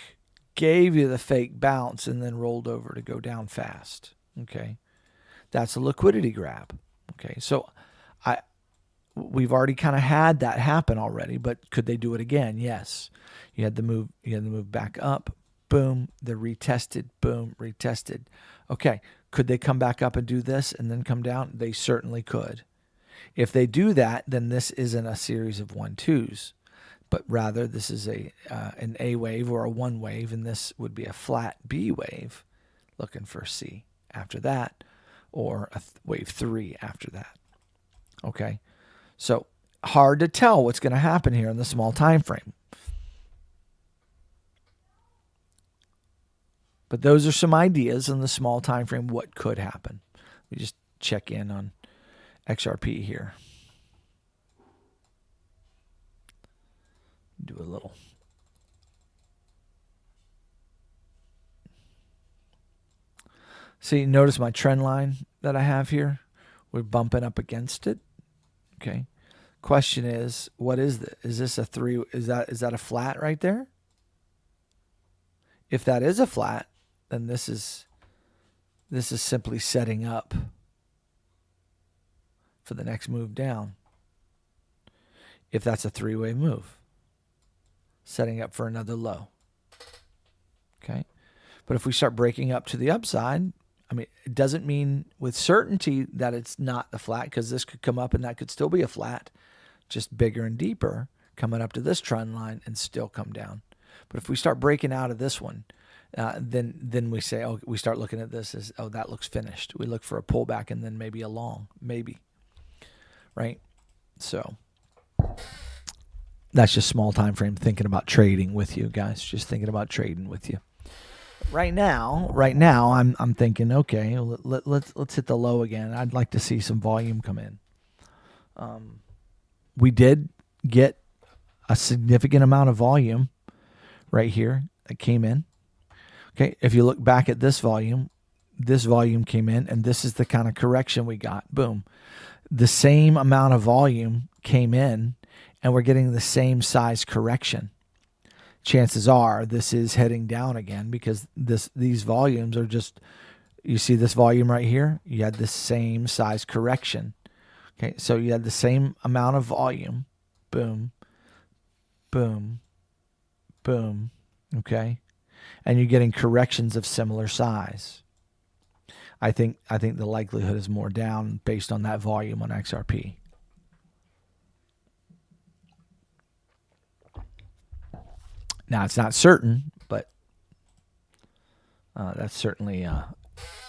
gave you the fake bounce, and then rolled over to go down fast. Okay? That's a liquidity grab. Okay? So we've already kind of had that happen already, but could they do it again? Yes. You had to move back up. Boom. They retested. Boom. Retested. Okay. Could they come back up and do this and then come down? They certainly could. If they do that, then this isn't a series of 1-2s, but rather this is an A wave or a 1 wave, and this would be a flat B wave looking for C after that, or a wave 3 after that. Okay? So hard to tell what's going to happen here in the small time frame. But those are some ideas in the small time frame what could happen. We just check in on XRP here. Do a little. See, notice my trend line that I have here. We're bumping up against it. Okay. Question is, what is this? Is this a 3? Is that a flat right there? If that is a flat, then this is simply setting up for the next move down. If that's a 3-wave move, setting up for another low. Okay. But if we start breaking up to the upside, I mean, it doesn't mean with certainty that it's not a flat, because this could come up and that could still be a flat, just bigger and deeper, coming up to this trend line and still come down. But if we start breaking out of this one, then we say, oh, we start looking at this as, oh, that looks finished. We look for a pullback and then maybe a long, maybe, right? So that's just small time frame thinking about trading with you guys. Just thinking about trading with you. Right now, I'm thinking, okay, let's hit the low again. I'd like to see some volume come in. We did get a significant amount of volume right here that came in. Okay, if you look back at this volume came in, and this is the kind of correction we got. Boom. The same amount of volume came in, and we're getting the same size correction. Chances are this is heading down again, because these volumes are just, you see this volume right here? You had the same size correction. Okay, so you had the same amount of volume. Boom, boom, boom. Okay, and you're getting corrections of similar size. I think the likelihood is more down based on that volume on XRP. Now, it's not certain, but that's certainly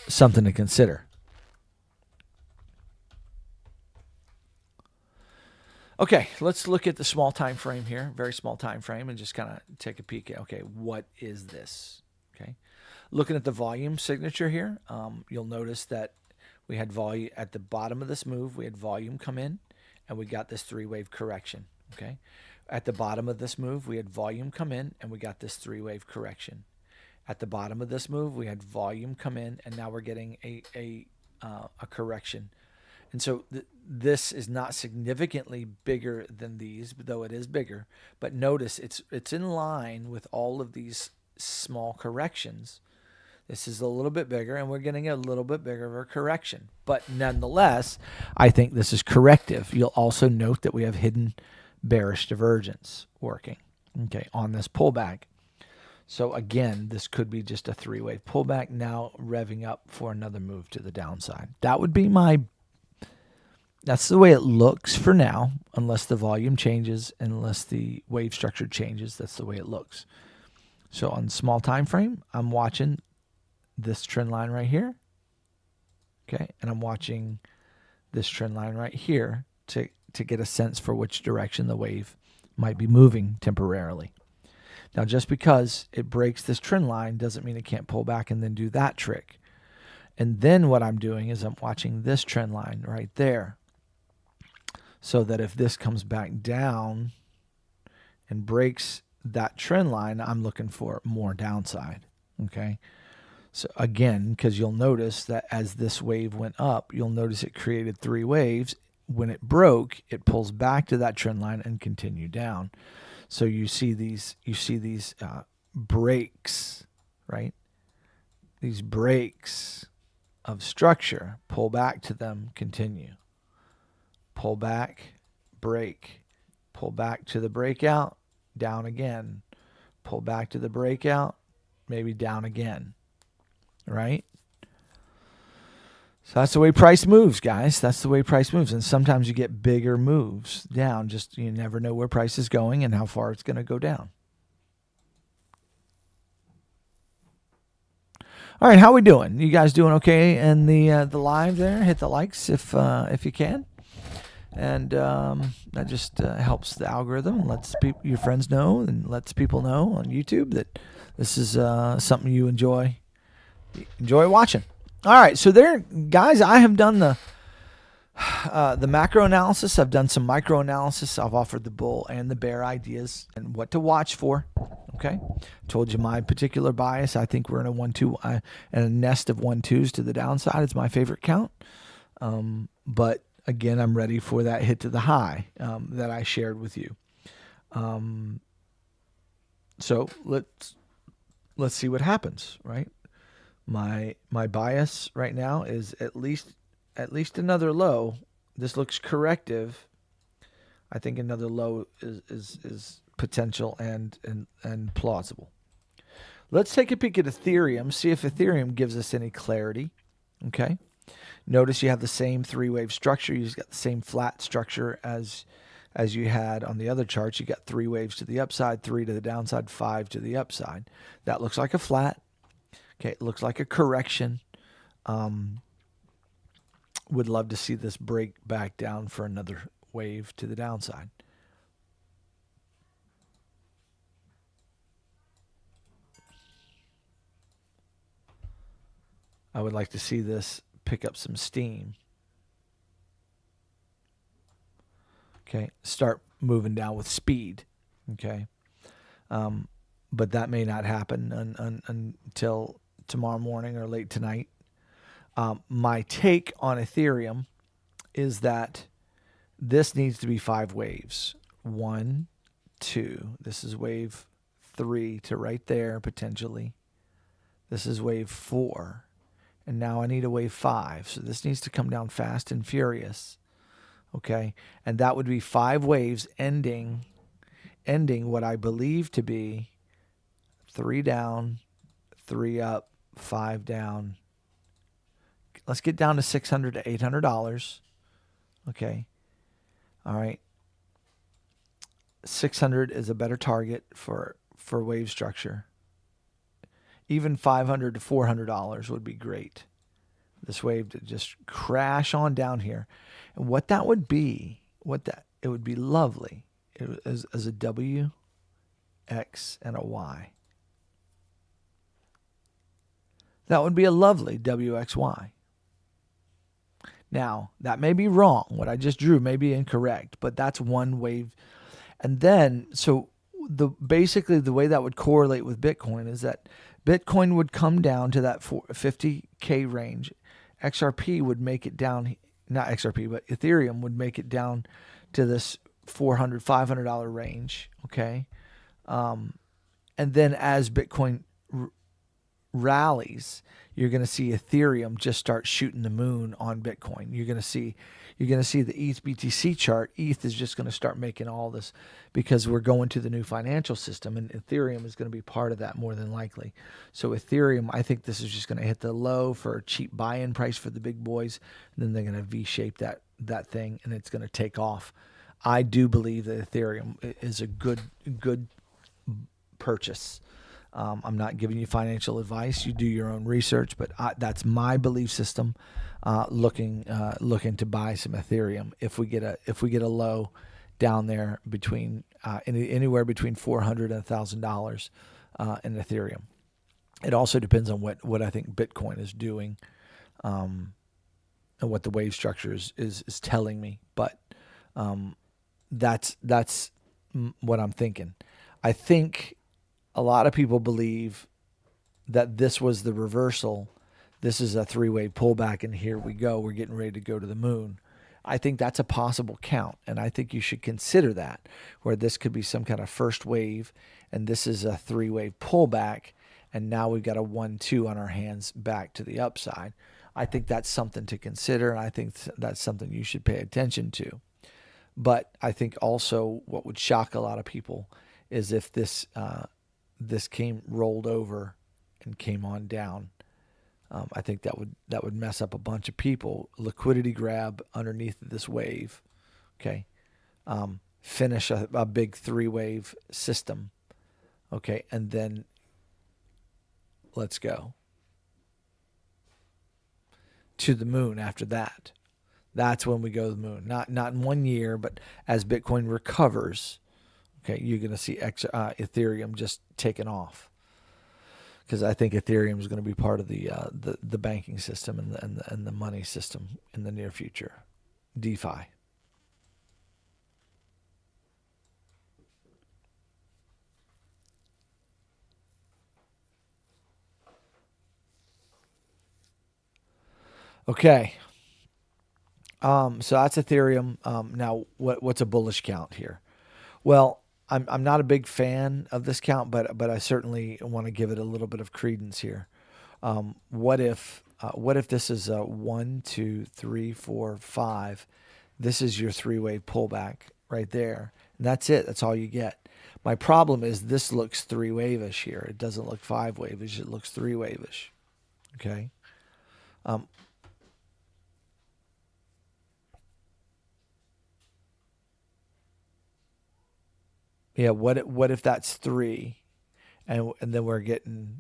something to consider. Okay, let's look at the small time frame here, very small time frame, and just kind of take a peek at, okay, what is this? Okay, looking at the volume signature here, you'll notice that we had volume at the bottom of this move. We had volume come in, and we got this 3-wave correction. Okay, at the bottom of this move, we had volume come in, and we got this 3-wave correction. At the bottom of this move, we had volume come in, and now we're getting a correction. And so this is not significantly bigger than these, though it is bigger. But notice it's in line with all of these small corrections. This is a little bit bigger, and we're getting a little bit bigger of a correction. But nonetheless, I think this is corrective. You'll also note that we have hidden bearish divergence working, okay, on this pullback. So again, this could be just a three-wave pullback, now revving up for another move to the downside. That would be that's the way it looks for now, unless the volume changes, unless the wave structure changes. That's the way it looks. So on small time frame, I'm watching this trend line right here, okay, and I'm watching this trend line right here to get a sense for which direction the wave might be moving temporarily. Now, just because it breaks this trend line doesn't mean it can't pull back and then do that trick. And then what I'm doing is I'm watching this trend line right there, so that if this comes back down and breaks that trend line, I'm looking for more downside, okay? So again, because you'll notice that as this wave went up, you'll notice it created three waves. When it broke, it pulls back to that trend line and continue down. So you see these breaks, right? These breaks of structure, pull back to them, continue. Pull back, break, pull back to the breakout, down again. Pull back to the breakout, maybe down again. Right? So that's the way price moves, guys. That's the way price moves. And sometimes you get bigger moves down. Just you never know where price is going and how far it's going to go down. All right, how we doing? You guys doing okay in the live there? Hit the likes if you can. And that just helps the algorithm and lets your friends know and lets people know on YouTube that this is something you enjoy watching. All right, so there, guys, I have done the macro analysis. I've done some micro analysis. I've offered the bull and the bear ideas and what to watch for. Okay, told you my particular bias. I think we're in a 1-2 and a nest of 1-2s to the downside. It's my favorite count. But again, I'm ready for that hit to the high that I shared with you. So let's see what happens, right? My bias right now is at least another low. This looks corrective. I think another low is potential and plausible. Let's take a peek at Ethereum, see if Ethereum gives us any clarity. Okay. Notice you have the same three-wave structure. You've got the same flat structure as you had on the other charts. You got three waves to the upside, 3 to the downside, 5 to the upside. That looks like a flat. Okay, it looks like a correction. Would love to see this break back down for another wave to the downside. I would like to see this pick up some steam. Okay, start moving down with speed. Okay, but that may not happen until tomorrow morning or late tonight. My take on Ethereum is that this needs to be 5 waves. 1, 2. This is wave 3 to right there potentially. This is wave 4. And now I need a wave 5. So this needs to come down fast and furious. Okay. And that would be 5 waves ending what I believe to be 3 down, 3 up, 5 down. Let's get down to $600 to $800. Okay. All right. 600 is a better target for wave structure. Even $500 to $400 would be great. This wave to just crash on down here. And what that would be, it would be lovely as a W, X, and a Y. That would be a lovely WXY. Now, that may be wrong. What I just drew may be incorrect, but that's one wave. And then, so basically the way that would correlate with Bitcoin is that Bitcoin would come down to that 50K range. XRP would make it down not XRP, but Ethereum would make it down to this $400, $500 range. Okay. And then as Bitcoin rallies, you're going to see Ethereum just start shooting the moon on Bitcoin. You're going to see the ETH BTC chart. ETH is just going to start making all this because we're going to the new financial system, and Ethereum is going to be part of that more than likely. So Ethereum, I think this is just going to hit the low for a cheap buy-in price for the big boys, and then they're going to V-shape that thing, and it's going to take off. I do believe that Ethereum is a good purchase. I'm not giving you financial advice. You do your own research, but that's my belief system. Looking to buy some Ethereum if we get a low down there between anywhere between $400 and $1,000 in Ethereum. It also depends on what I think Bitcoin is doing, and what the wave structure is telling me. But that's what I'm thinking. I think a lot of people believe that this was the reversal. This is a three-wave pullback, and here we go. We're getting ready to go to the moon. I think that's a possible count, and I think you should consider that, where this could be some kind of first wave, and this is a three-wave pullback, and now we've got a 1-2 on our hands back to the upside. I think that's something to consider, and I think that's something you should pay attention to. But I think also what would shock a lot of people is if this rolled over and came on down. I think that would mess up a bunch of people. Liquidity grab underneath this wave. Okay. Finish a big three-wave system. Okay. And then let's go to the moon after that. That's when we go to the moon. Not in 1 year, but as Bitcoin recovers, okay, you're going to see Ethereum just taking off, because I think Ethereum is going to be part of the banking system and the money system in the near future, DeFi. Okay. So that's Ethereum. Now, what's a bullish count here? Well, I'm not a big fan of this count, but I certainly want to give it a little bit of credence here. What if this is a 1, 2, 3, 4, 5? This is your three-wave pullback right there, and that's it. That's all you get. My problem is this looks three-wave-ish here. It doesn't look five-wave-ish. It looks three-wave-ish. Okay. Yeah, what if that's 3, and then we're getting,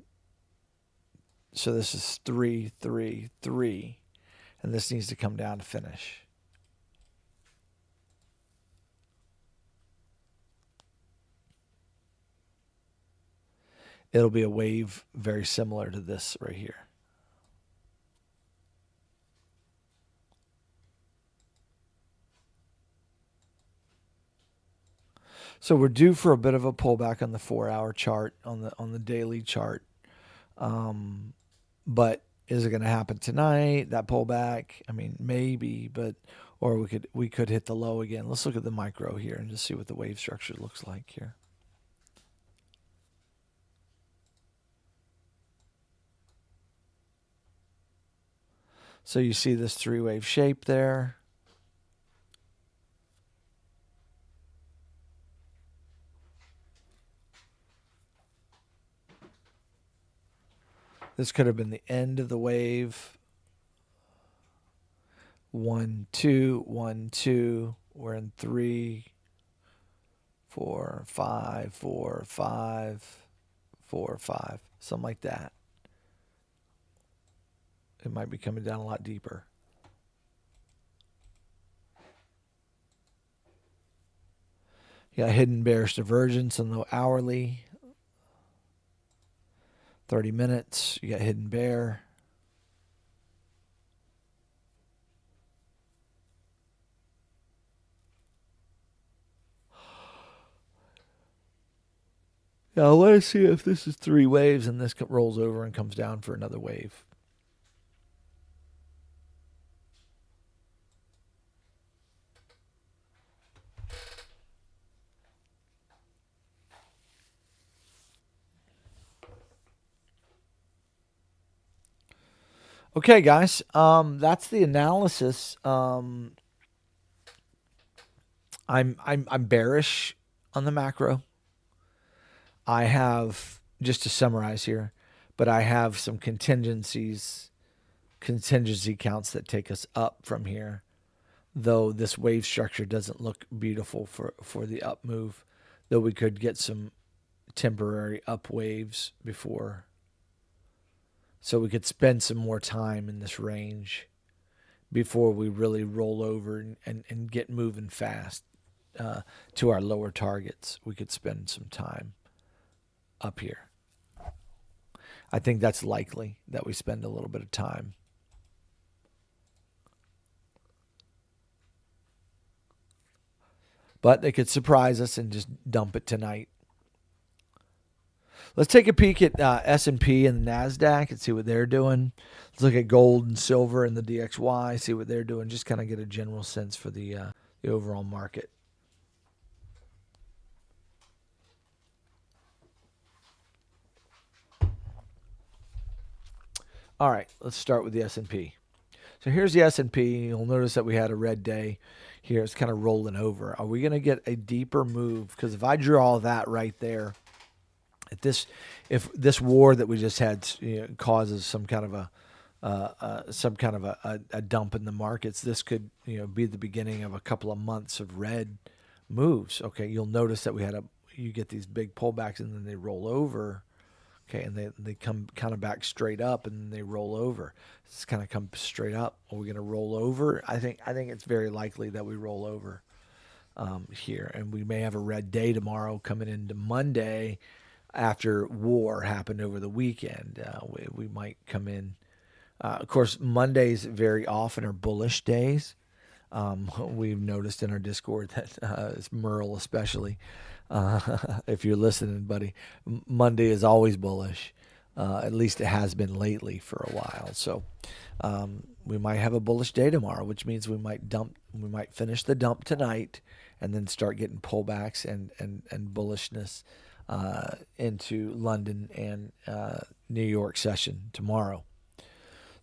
so this is 3, 3, 3, and this needs to come down to finish. It'll be a wave very similar to this right here. So we're due for a bit of a pullback on the 4-hour chart, on the daily chart. But is it going to happen tonight? That pullback? I mean, maybe, or we could hit the low again. Let's look at the micro here and just see what the wave structure looks like here. So you see this three-wave shape there. This could have been the end of the wave. 1, 2, 1, 2. We're in 3, 4, 5, 4, 5, 4, 5. Something like that. It might be coming down a lot deeper. You got hidden bearish divergence on the hourly. 30 minutes. You got hidden bear. Now let's see if this is 3 waves and this rolls over and comes down for another wave. Okay, guys, that's the analysis. I'm bearish on the macro. I have, just to summarize here, but I have some contingency counts that take us up from here. Though this wave structure doesn't look beautiful for the up move, though we could get some temporary up waves before. So we could spend some more time in this range before we really roll over and get moving fast to our lower targets. We could spend some time up here. I think that's likely that we spend a little bit of time. But they could surprise us and just dump it tonight. Let's take a peek at S&P and the NASDAQ and see what they're doing. Let's look at gold and silver and the DXY, see what they're doing. Just kind of get a general sense for the overall market. All right, let's start with the S&P. So here's the S&P. You'll notice that we had a red day here. It's kind of rolling over. Are we going to get a deeper move? Because if I draw that right there, if this war that we just had causes some kind of a dump in the markets, this could be the beginning of a couple of months of red moves. Okay, you'll notice that you get these big pullbacks and then they roll over. Okay, and they come kind of back straight up and then they roll over. It's kind of come straight up. Are we going to roll over? I think it's very likely that we roll over here, and we may have a red day tomorrow coming into Monday after war happened over the weekend. We might come in. Of course, Mondays very often are bullish days. We've noticed in our Discord that it's Merle especially. If you're listening, buddy, Monday is always bullish. At least it has been lately for a while. So we might have a bullish day tomorrow, which means we might finish the dump tonight and then start getting pullbacks and bullishness into London and New York session tomorrow.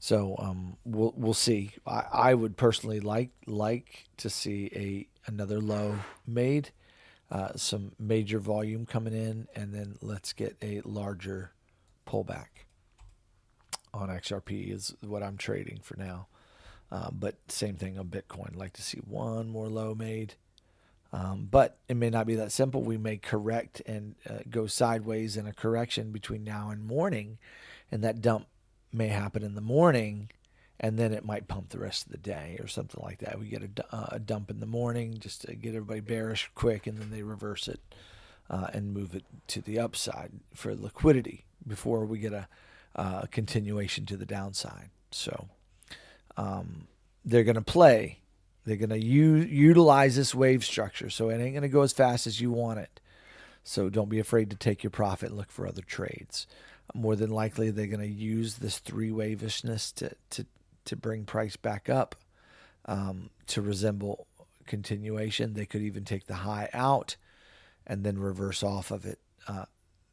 So we'll see. I would personally like to see another low made. Some major volume coming in, and then let's get a larger pullback on XRP is what I'm trading for now. But same thing on Bitcoin. Like to see one more low made. But it may not be that simple. We may correct and go sideways in a correction between now and morning, and that dump may happen in the morning, and then it might pump the rest of the day or something like that. We get a dump in the morning just to get everybody bearish quick, and then they reverse it and move it to the upside for liquidity before we get a continuation to the downside. So they're going to play. They're going to utilize this wave structure, so it ain't going to go as fast as you want it. So don't be afraid to take your profit and look for other trades. More than likely, they're going to use this three-wavishness to bring price back up to resemble continuation. They could even take the high out and then reverse off of it.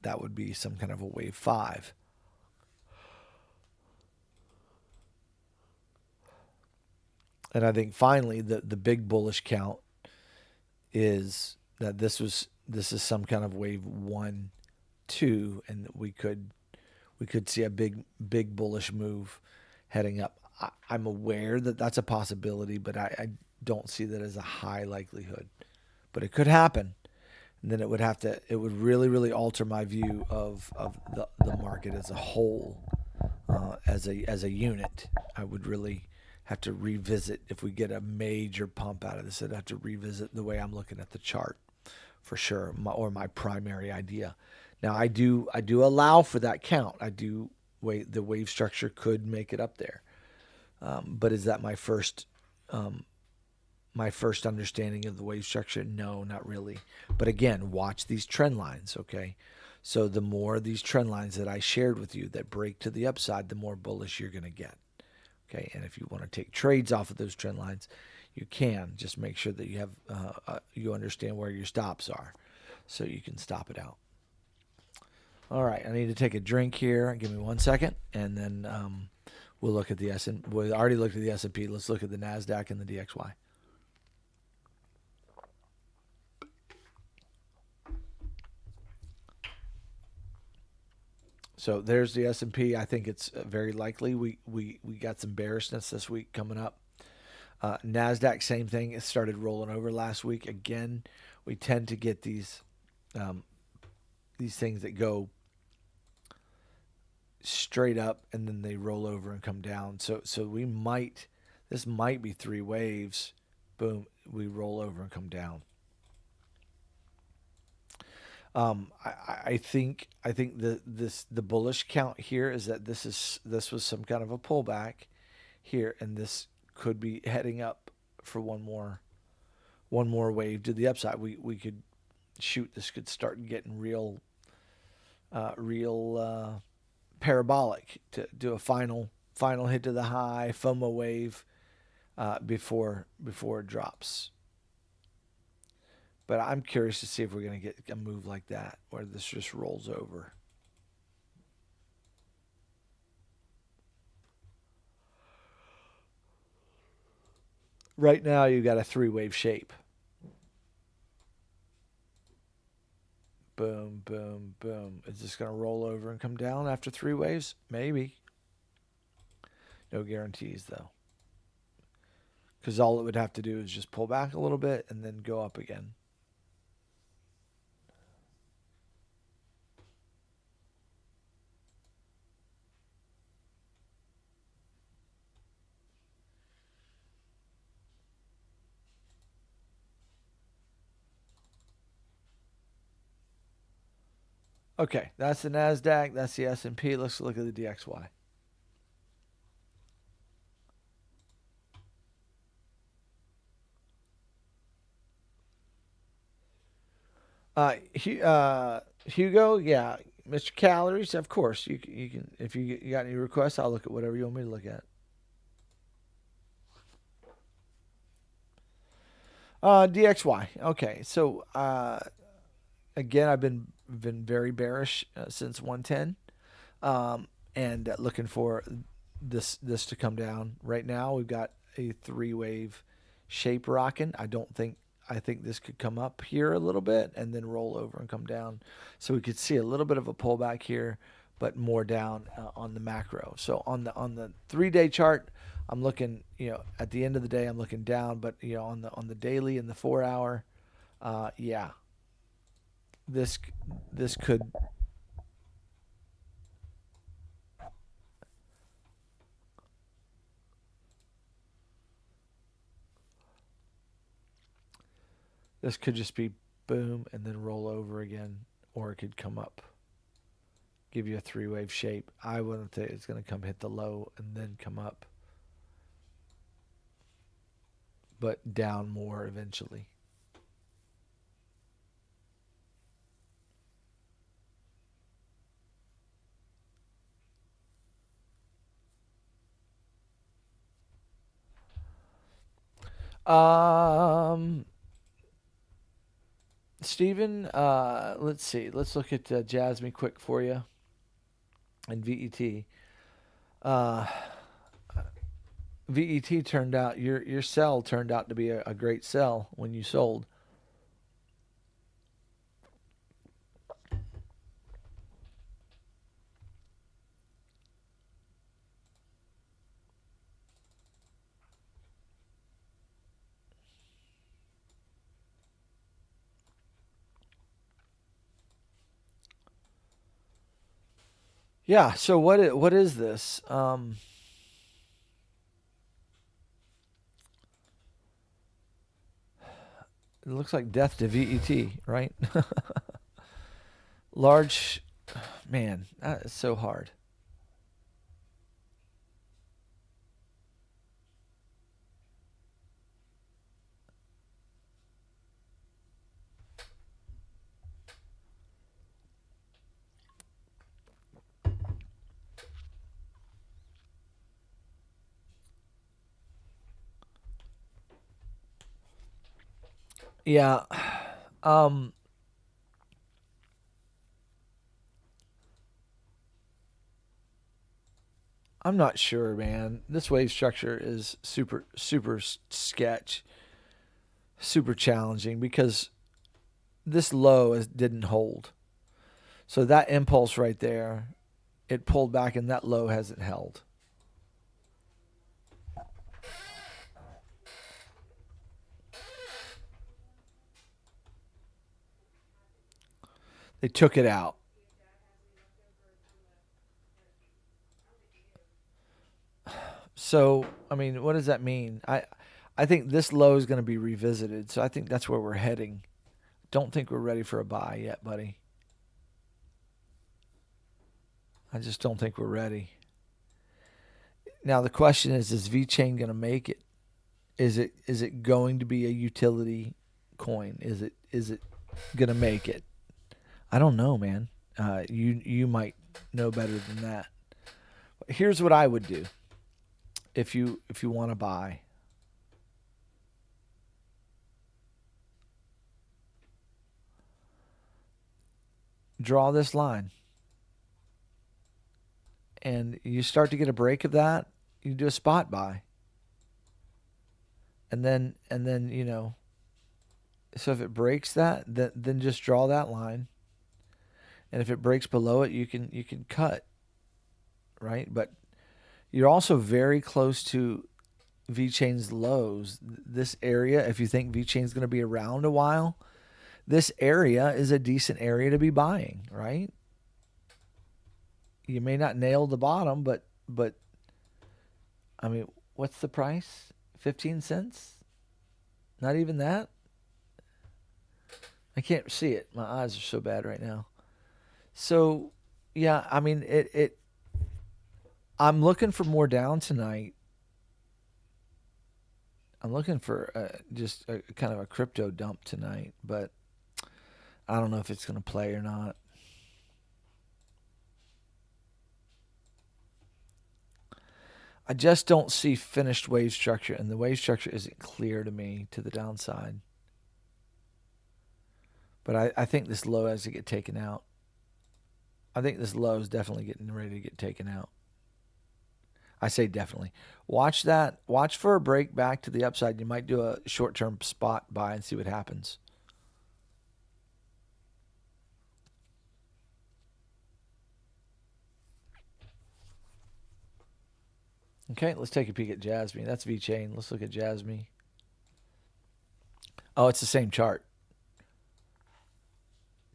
That would be some kind of a wave 5. And I think finally the big bullish count is that this is some kind of wave 1, 2, and we could see a big bullish move heading up. I'm aware that that's a possibility, but I don't see that as a high likelihood. But it could happen, and then it would really alter my view of the market as a whole, as a unit. I would really have to revisit if we get a major pump out of this. I'd have to revisit the way I'm looking at the chart for sure, or my primary idea. Now I do allow for that count. The wave structure could make it up there. But is that my first understanding of the wave structure? No, not really. But again, watch these trend lines, okay? So the more these trend lines that I shared with you that break to the upside, the more bullish you're going to get, okay? And if you want to take trades off of those trend lines, you can. Just make sure that you have you understand where your stops are, so you can stop it out. All right, I need to take a drink here. Give me 1 second, and then We'll look at the S&P. We already looked at the S&P. Let's look at the NASDAQ and the DXY. So there's the S&P. I think it's very likely we got some bearishness this week coming up. NASDAQ, same thing. It started rolling over last week. Again, we tend to get these things that go straight up and then they roll over and come down. So this might be 3 waves. Boom, we roll over and come down. I think the bullish count here is that this was some kind of a pullback here, and this could be heading up for one more wave to the upside. We could shoot. This could start getting real parabolic to do a final hit to the high FOMO wave before it drops. But I'm curious to see if we're going to get a move like that where this just rolls over. Right now, you've got a 3-wave shape. Boom, boom, boom. Is this going to roll over and come down after 3 waves? Maybe. No guarantees, though. Because all it would have to do is just pull back a little bit and then go up again. Okay, that's the NASDAQ. That's the S&P. Let's look at the DXY. Hugo, yeah, Mr. Calories, of course. You can if you got any requests, I'll look at whatever you want me to look at. DXY. Okay, so again, I've been very bearish since 110, and looking for this to come down. Right now, we've got a 3-wave shape rocking. I think this could come up here a little bit and then roll over and come down. So we could see a little bit of a pullback here, but more down on the macro. So on the 3-day chart, I'm looking, at the end of the day, I'm looking down, but on the daily and the 4-hour, yeah, this could. This could just be boom and then roll over again, or it could come up, give you a 3-wave shape. I wouldn't say it's going to come hit the low and then come up, but down more eventually. Steven, let's see. Let's look at Jasmine quick for you and VET. VET turned out, your sell turned out to be a great sell when you sold. Yeah, so what is this? It looks like death to VET, right? Large, man, that is so hard. Yeah. I'm not sure, man. This wave structure is super sketch, super challenging because this low didn't hold. So that impulse right there, it pulled back and that low hasn't held. They took it out. So, I mean, what does that mean? I think this low is going to be revisited. So I think that's where we're heading. Don't think we're ready for a buy yet, buddy. I just don't think we're ready. Now the question is VeChain going to make it? Is it going to be a utility coin? Is it going to make it? I don't know, man. You might know better than that. Here's what I would do if you want to buy. Draw this line. And you start to get a break of that, you do a spot buy. And then you know, so if it breaks that, then just draw that line. And if it breaks below it, you can cut, right? But you're also very close to VeChain's lows. This area, if you think VeChain's going to be around a while, this area is a decent area to be buying, right? You may not nail the bottom, but I mean, what's the price? 15 cents? Not even that? I can't see it. My eyes are so bad right now. So, yeah, I mean, I'm looking for more down tonight. I'm looking for just a kind of a crypto dump tonight, but I don't know if it's going to play or not. I just don't see finished wave structure, and the wave structure isn't clear to me to the downside. But I think this low has to get taken out. I think this low is definitely getting ready to get taken out. I say definitely. Watch that. Watch for a break back to the upside. You might do a short-term spot buy and see what happens. Okay, let's take a peek at Jasmine. That's VeChain. Let's look at Jasmine. Oh, it's the same chart.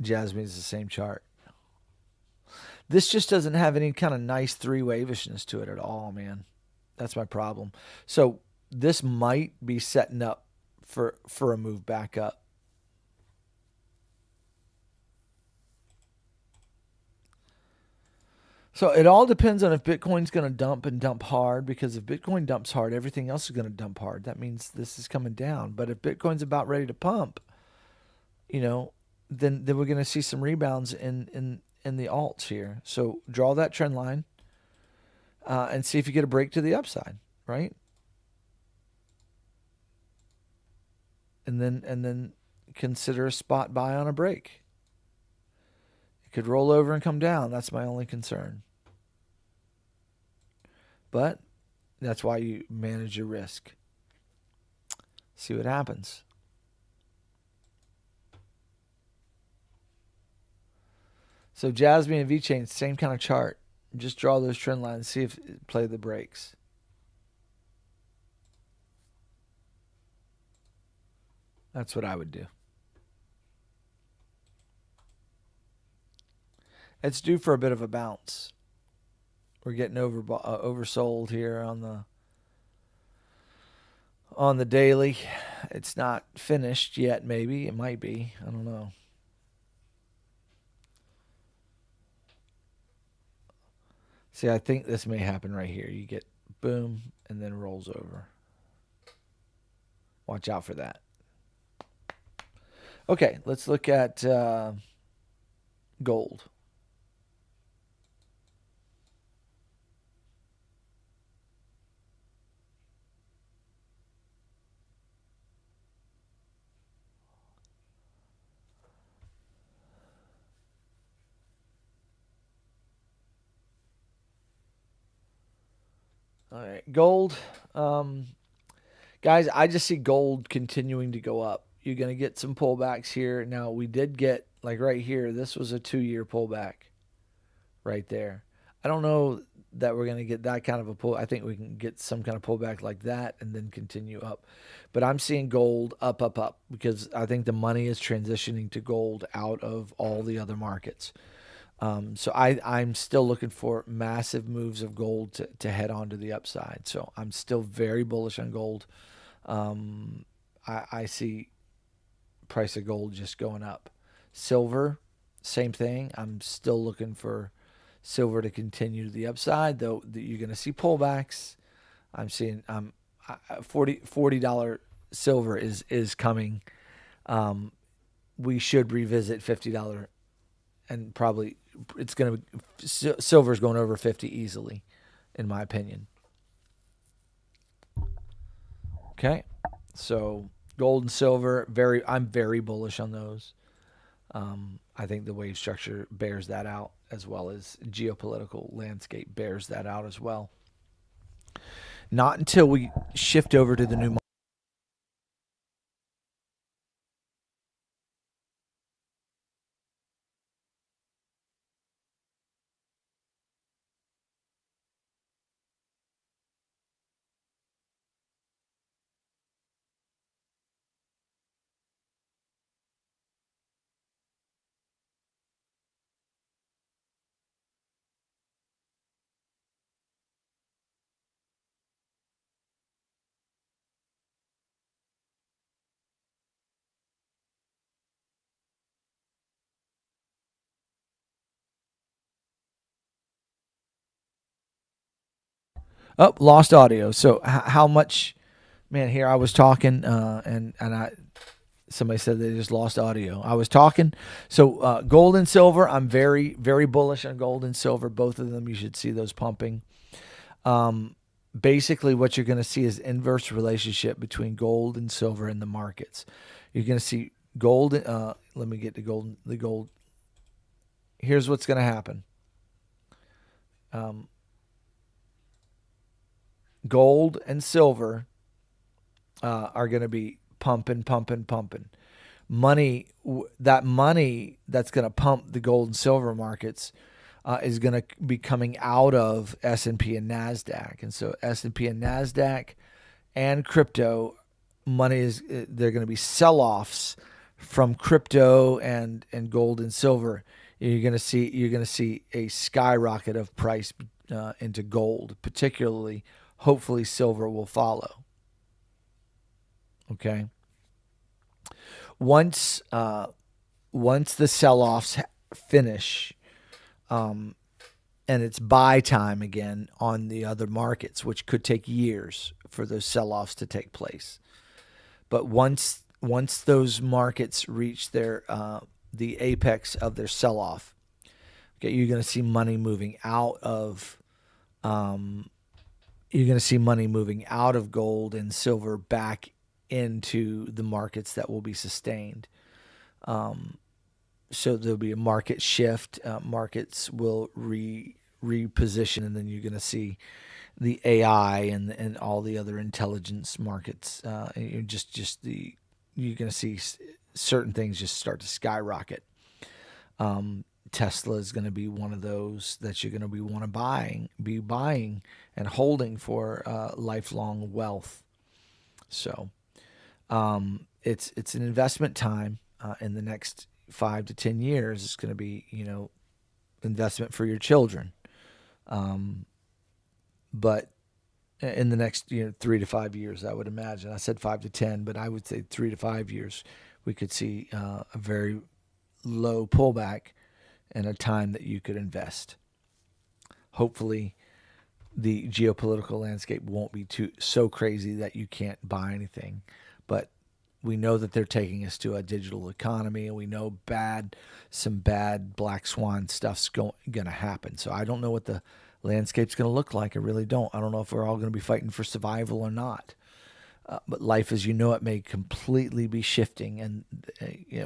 Jasmine is the same chart. This just doesn't have any kind of nice three-wavishness to it at all, man. That's my problem. So this might be setting up for a move back up. So it all depends on if Bitcoin's going to dump and dump hard, because if Bitcoin dumps hard, everything else is going to dump hard. That means this is coming down. But if Bitcoin's about ready to pump, you know, then we're going to see some rebounds in the alts here. So draw that trend line and see if you get a break to the upside, right? And then consider a spot buy on a break. It could roll over and come down. That's my only concern. But that's why you manage your risk. See what happens. So Jasmine and VeChain, same kind of chart. Just draw those trend lines, see if it play the breaks. That's what I would do. It's due for a bit of a bounce. We're getting oversold here on the daily. It's not finished yet. Maybe it might be. I don't know. See, I think this may happen right here. You get boom and then rolls over. Watch out for that. Okay, let's look at gold. All right, gold. Guys, I just see gold continuing to go up. You're going to get some pullbacks here. Now, we did get, like right here, this was a 2-year pullback right there. I don't know that we're going to get that kind of a pull. I think we can get some kind of pullback like that and then continue up. But I'm seeing gold up, up, up because I think the money is transitioning to gold out of all the other markets. So I'm still looking for massive moves of gold to head on to the upside. So I'm still very bullish on gold. I see price of gold just going up. Silver, same thing. I'm still looking for silver to continue to the upside, though you're going to see pullbacks. I'm seeing $40 silver is coming. We should revisit $50, and probably it's going to silver's going over 50 easily, in my opinion. Okay, so gold and silver, I'm very bullish on those. I think the wave structure bears that out, as well as geopolitical landscape bears that out as well. Not until we shift over to the new. Oh, lost audio. So how much, man? Here I was talking, and somebody said they just lost audio. I was talking. So gold and silver, I'm very very bullish on gold and silver. Both of them, you should see those pumping. Basically, what you're going to see is inverse relationship between gold and silver in the markets. You're going to see gold. Let me get the gold. The gold. Here's what's going to happen. Gold and silver are going to be pumping. Money, that money that's going to pump the gold and silver markets is going to be coming out of S&P and NASDAQ. And so S&P and NASDAQ and crypto money they're going to be sell-offs from crypto and gold and silver. You're going to see a skyrocket of price into gold, particularly. Hopefully silver will follow. Okay. Once the sell-offs finish, and it's buy time again on the other markets, which could take years for those sell-offs to take place. But once those markets reach their the apex of their sell-off, okay, you're going to see money moving out of gold and silver back into the markets that will be sustained. So there'll be a market shift. Markets will reposition, and then you're going to see the AI and all the other intelligence markets. You're going to see certain things just start to skyrocket. Tesla is going to be one of those that you're going to be buying and holding for lifelong wealth. So it's an investment time in the next 5 to 10 years. It's going to be, investment for your children. But in the next 3 to 5 years, I would imagine. I said 5 to 10, but I would say 3 to 5 years, we could see a very low pullback and a time that you could invest. Hopefully, the geopolitical landscape won't be so crazy that you can't buy anything. But we know that they're taking us to a digital economy, and we know some bad black swan stuff's going to happen. So I don't know what the landscape's going to look like. I really don't. I don't know if we're all going to be fighting for survival or not. But life as you know it may completely be shifting. And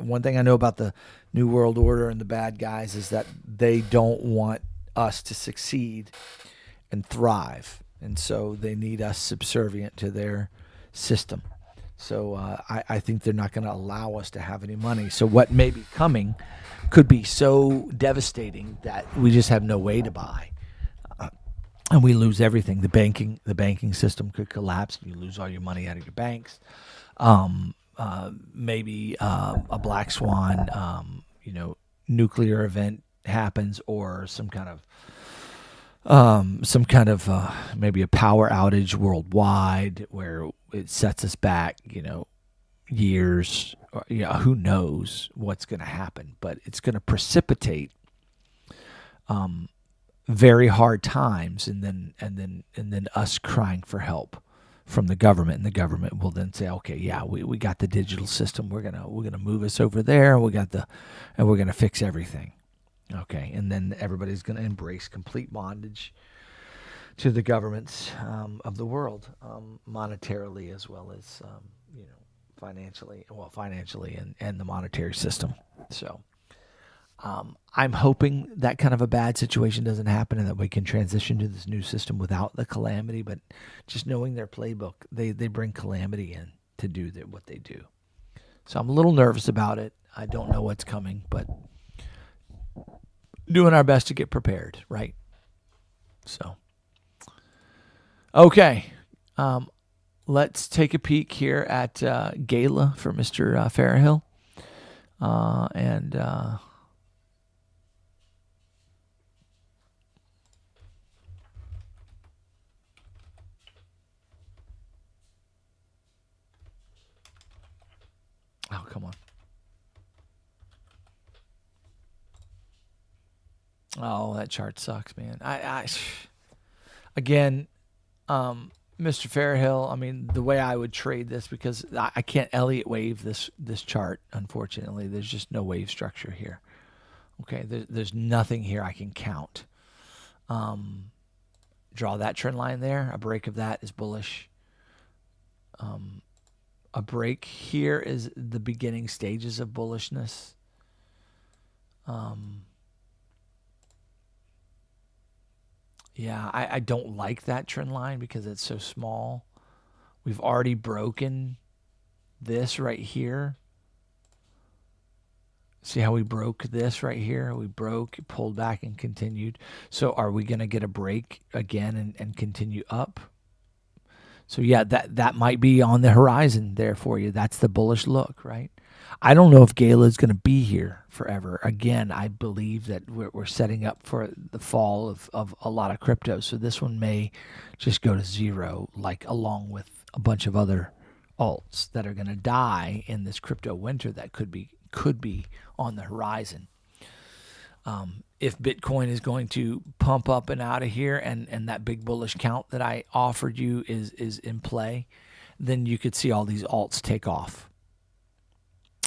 one thing I know about the New World Order and the bad guys is that they don't want us to succeed and thrive. And so they need us subservient to their system. So I think they're not going to allow us to have any money. So what may be coming could be so devastating that we just have no way to buy, and we lose everything. The banking system could collapse. You lose all your money out of your banks. Maybe a black swan, nuclear event happens, or some kind of maybe a power outage worldwide where it sets us back, years. Or, who knows what's going to happen? But it's going to precipitate very hard times, and then us crying for help from the government, and the government will then say, okay, yeah, we got the digital system. We're gonna move us over there. And we're gonna fix everything. Okay, and then everybody's gonna embrace complete bondage to the governments of the world, monetarily as well as financially. Well, financially and the monetary system. So. I'm hoping that kind of a bad situation doesn't happen and that we can transition to this new system without the calamity. But just knowing their playbook, they bring calamity in to do what they do. So I'm a little nervous about it. I don't know what's coming, but doing our best to get prepared, right? So, okay. Let's take a peek here at Gala for Mr. Fairhill. Oh, come on. Oh, that chart sucks, man. Again, Mr. Fairhill, I mean, the way I would trade this, because I can't Elliott wave this chart, unfortunately. There's just no wave structure here. Okay, there's nothing here I can count. Draw that trend line there. A break of that is bullish. A break here is the beginning stages of bullishness. Yeah, I don't like that trend line because it's so small. We've already broken this right here. See how we broke this right here? We broke, pulled back, and continued. So are we going to get a break again and continue up? So yeah, that might be on the horizon there for you. That's the bullish look, right? I don't know if Gala is going to be here forever. Again, I believe that we're setting up for the fall of a lot of crypto. So this one may just go to zero, like along with a bunch of other alts that are going to die in this crypto winter that could be on the horizon. If Bitcoin is going to pump up and out of here, and that big bullish count that I offered you is in play, then you could see all these alts take off.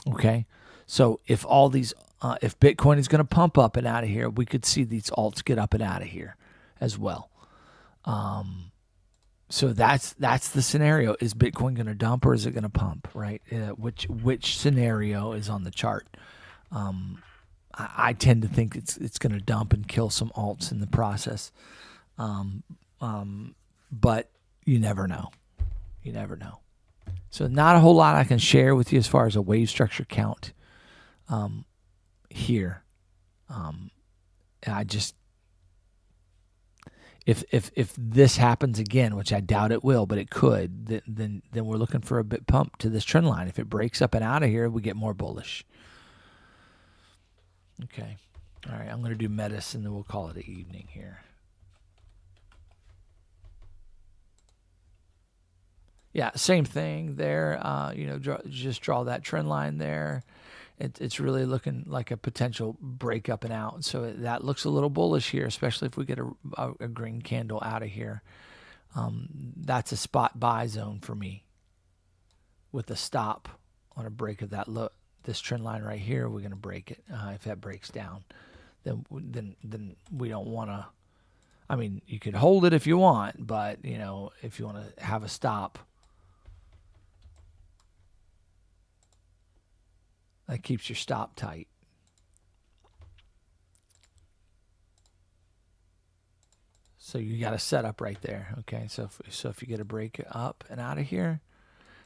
Okay, so if all these, if Bitcoin is going to pump up and out of here, we could see these alts get up and out of here as well. So that's the scenario. Is Bitcoin going to dump or is it going to pump? Right? Which scenario is on the chart? I tend to think it's going to dump and kill some alts in the process. But you never know. You never know. So not a whole lot I can share with you as far as a wave structure count here. I just, if this happens again, which I doubt it will, but it could, then we're looking for a bit pump to this trend line. If it breaks up and out of here, we get more bullish. Okay. All right, I'm going to do Metis, and then we'll call it an evening here. Yeah, same thing there. Just draw that trend line there. It's really looking like a potential break up and out. So that looks a little bullish here, especially if we get a green candle out of here. That's a spot buy zone for me with a stop on a break of that look. This trend line right here, we're going to break it. If that breaks down, then we don't want to. I mean, you could hold it if you want, but if you want to have a stop, that keeps your stop tight. So you got a setup right there. Okay, so if you get a break up and out of here,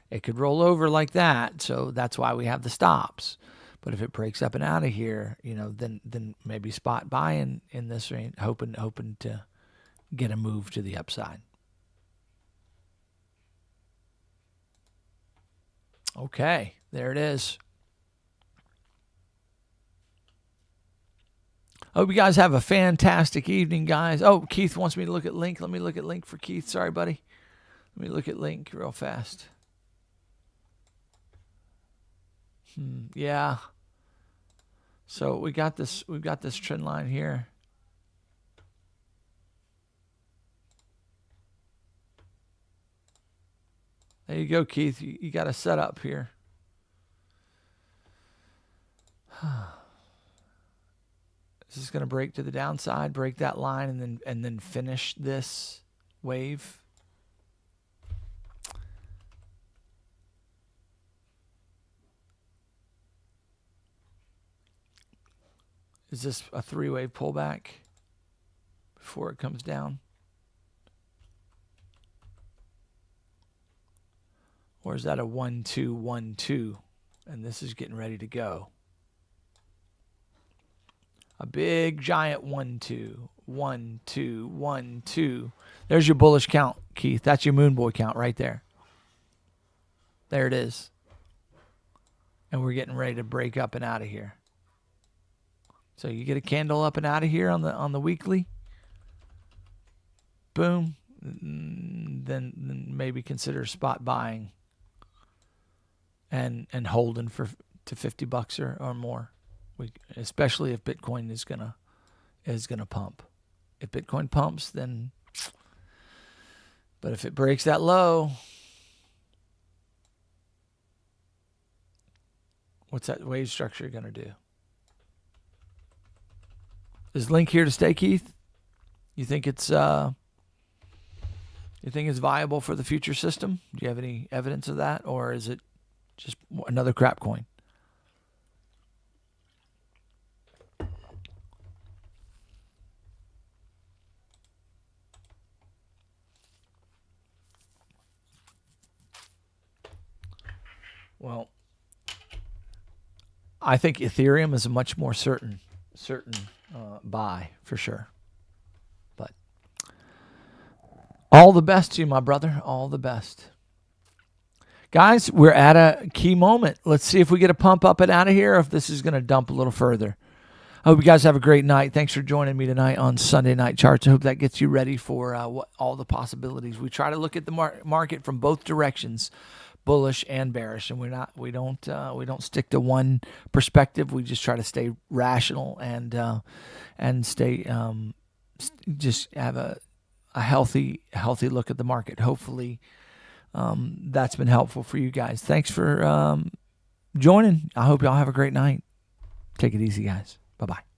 it could roll over like that. So that's why we have the stops. But if it breaks up and out of here, you know, then maybe spot buying in this range, hoping to get a move to the upside. Okay, there it is. Hope you guys have a fantastic evening, guys. Oh, Keith wants me to look at Link. Let me look at Link for Keith. Sorry, buddy. Let me look at Link real fast. Yeah. So we've got this trend line here. There you go, Keith. You got a setup here. Is this going to break to the downside, break that line, and then finish this wave? Is this a three-wave pullback before it comes down? Or is that a 1-2-1-2? And this is getting ready to go. A big giant 1-2, 1-2, 1-2. There's your bullish count, Keith. That's your moon boy count right there. There it is. And we're getting ready to break up and out of here. So you get a candle up and out of here on the weekly. Boom. Then maybe consider spot buying and holding to $50 or more. Especially if Bitcoin is gonna pump. If Bitcoin pumps, then. But if it breaks that low, what's that wave structure gonna do? Is Link here to stay, Keith? You think it's viable for the future system? Do you have any evidence of that, or is it just another crap coin? Well, I think Ethereum is a much more certain buy for sure. But all the best to you, my brother. All the best. Guys, we're at a key moment. Let's see if we get a pump up and out of here, or if this is going to dump a little further. I hope you guys have a great night. Thanks for joining me tonight on Sunday Night Charts. I hope that gets you ready for all the possibilities. We try to look at the market from both directions, bullish and bearish, and we don't stick to one perspective. We just try to stay rational and stay just have a healthy look at the market. Hopefully, that's been helpful for you guys. Thanks for joining. I hope y'all have a great night. Take it easy, guys. Bye-bye.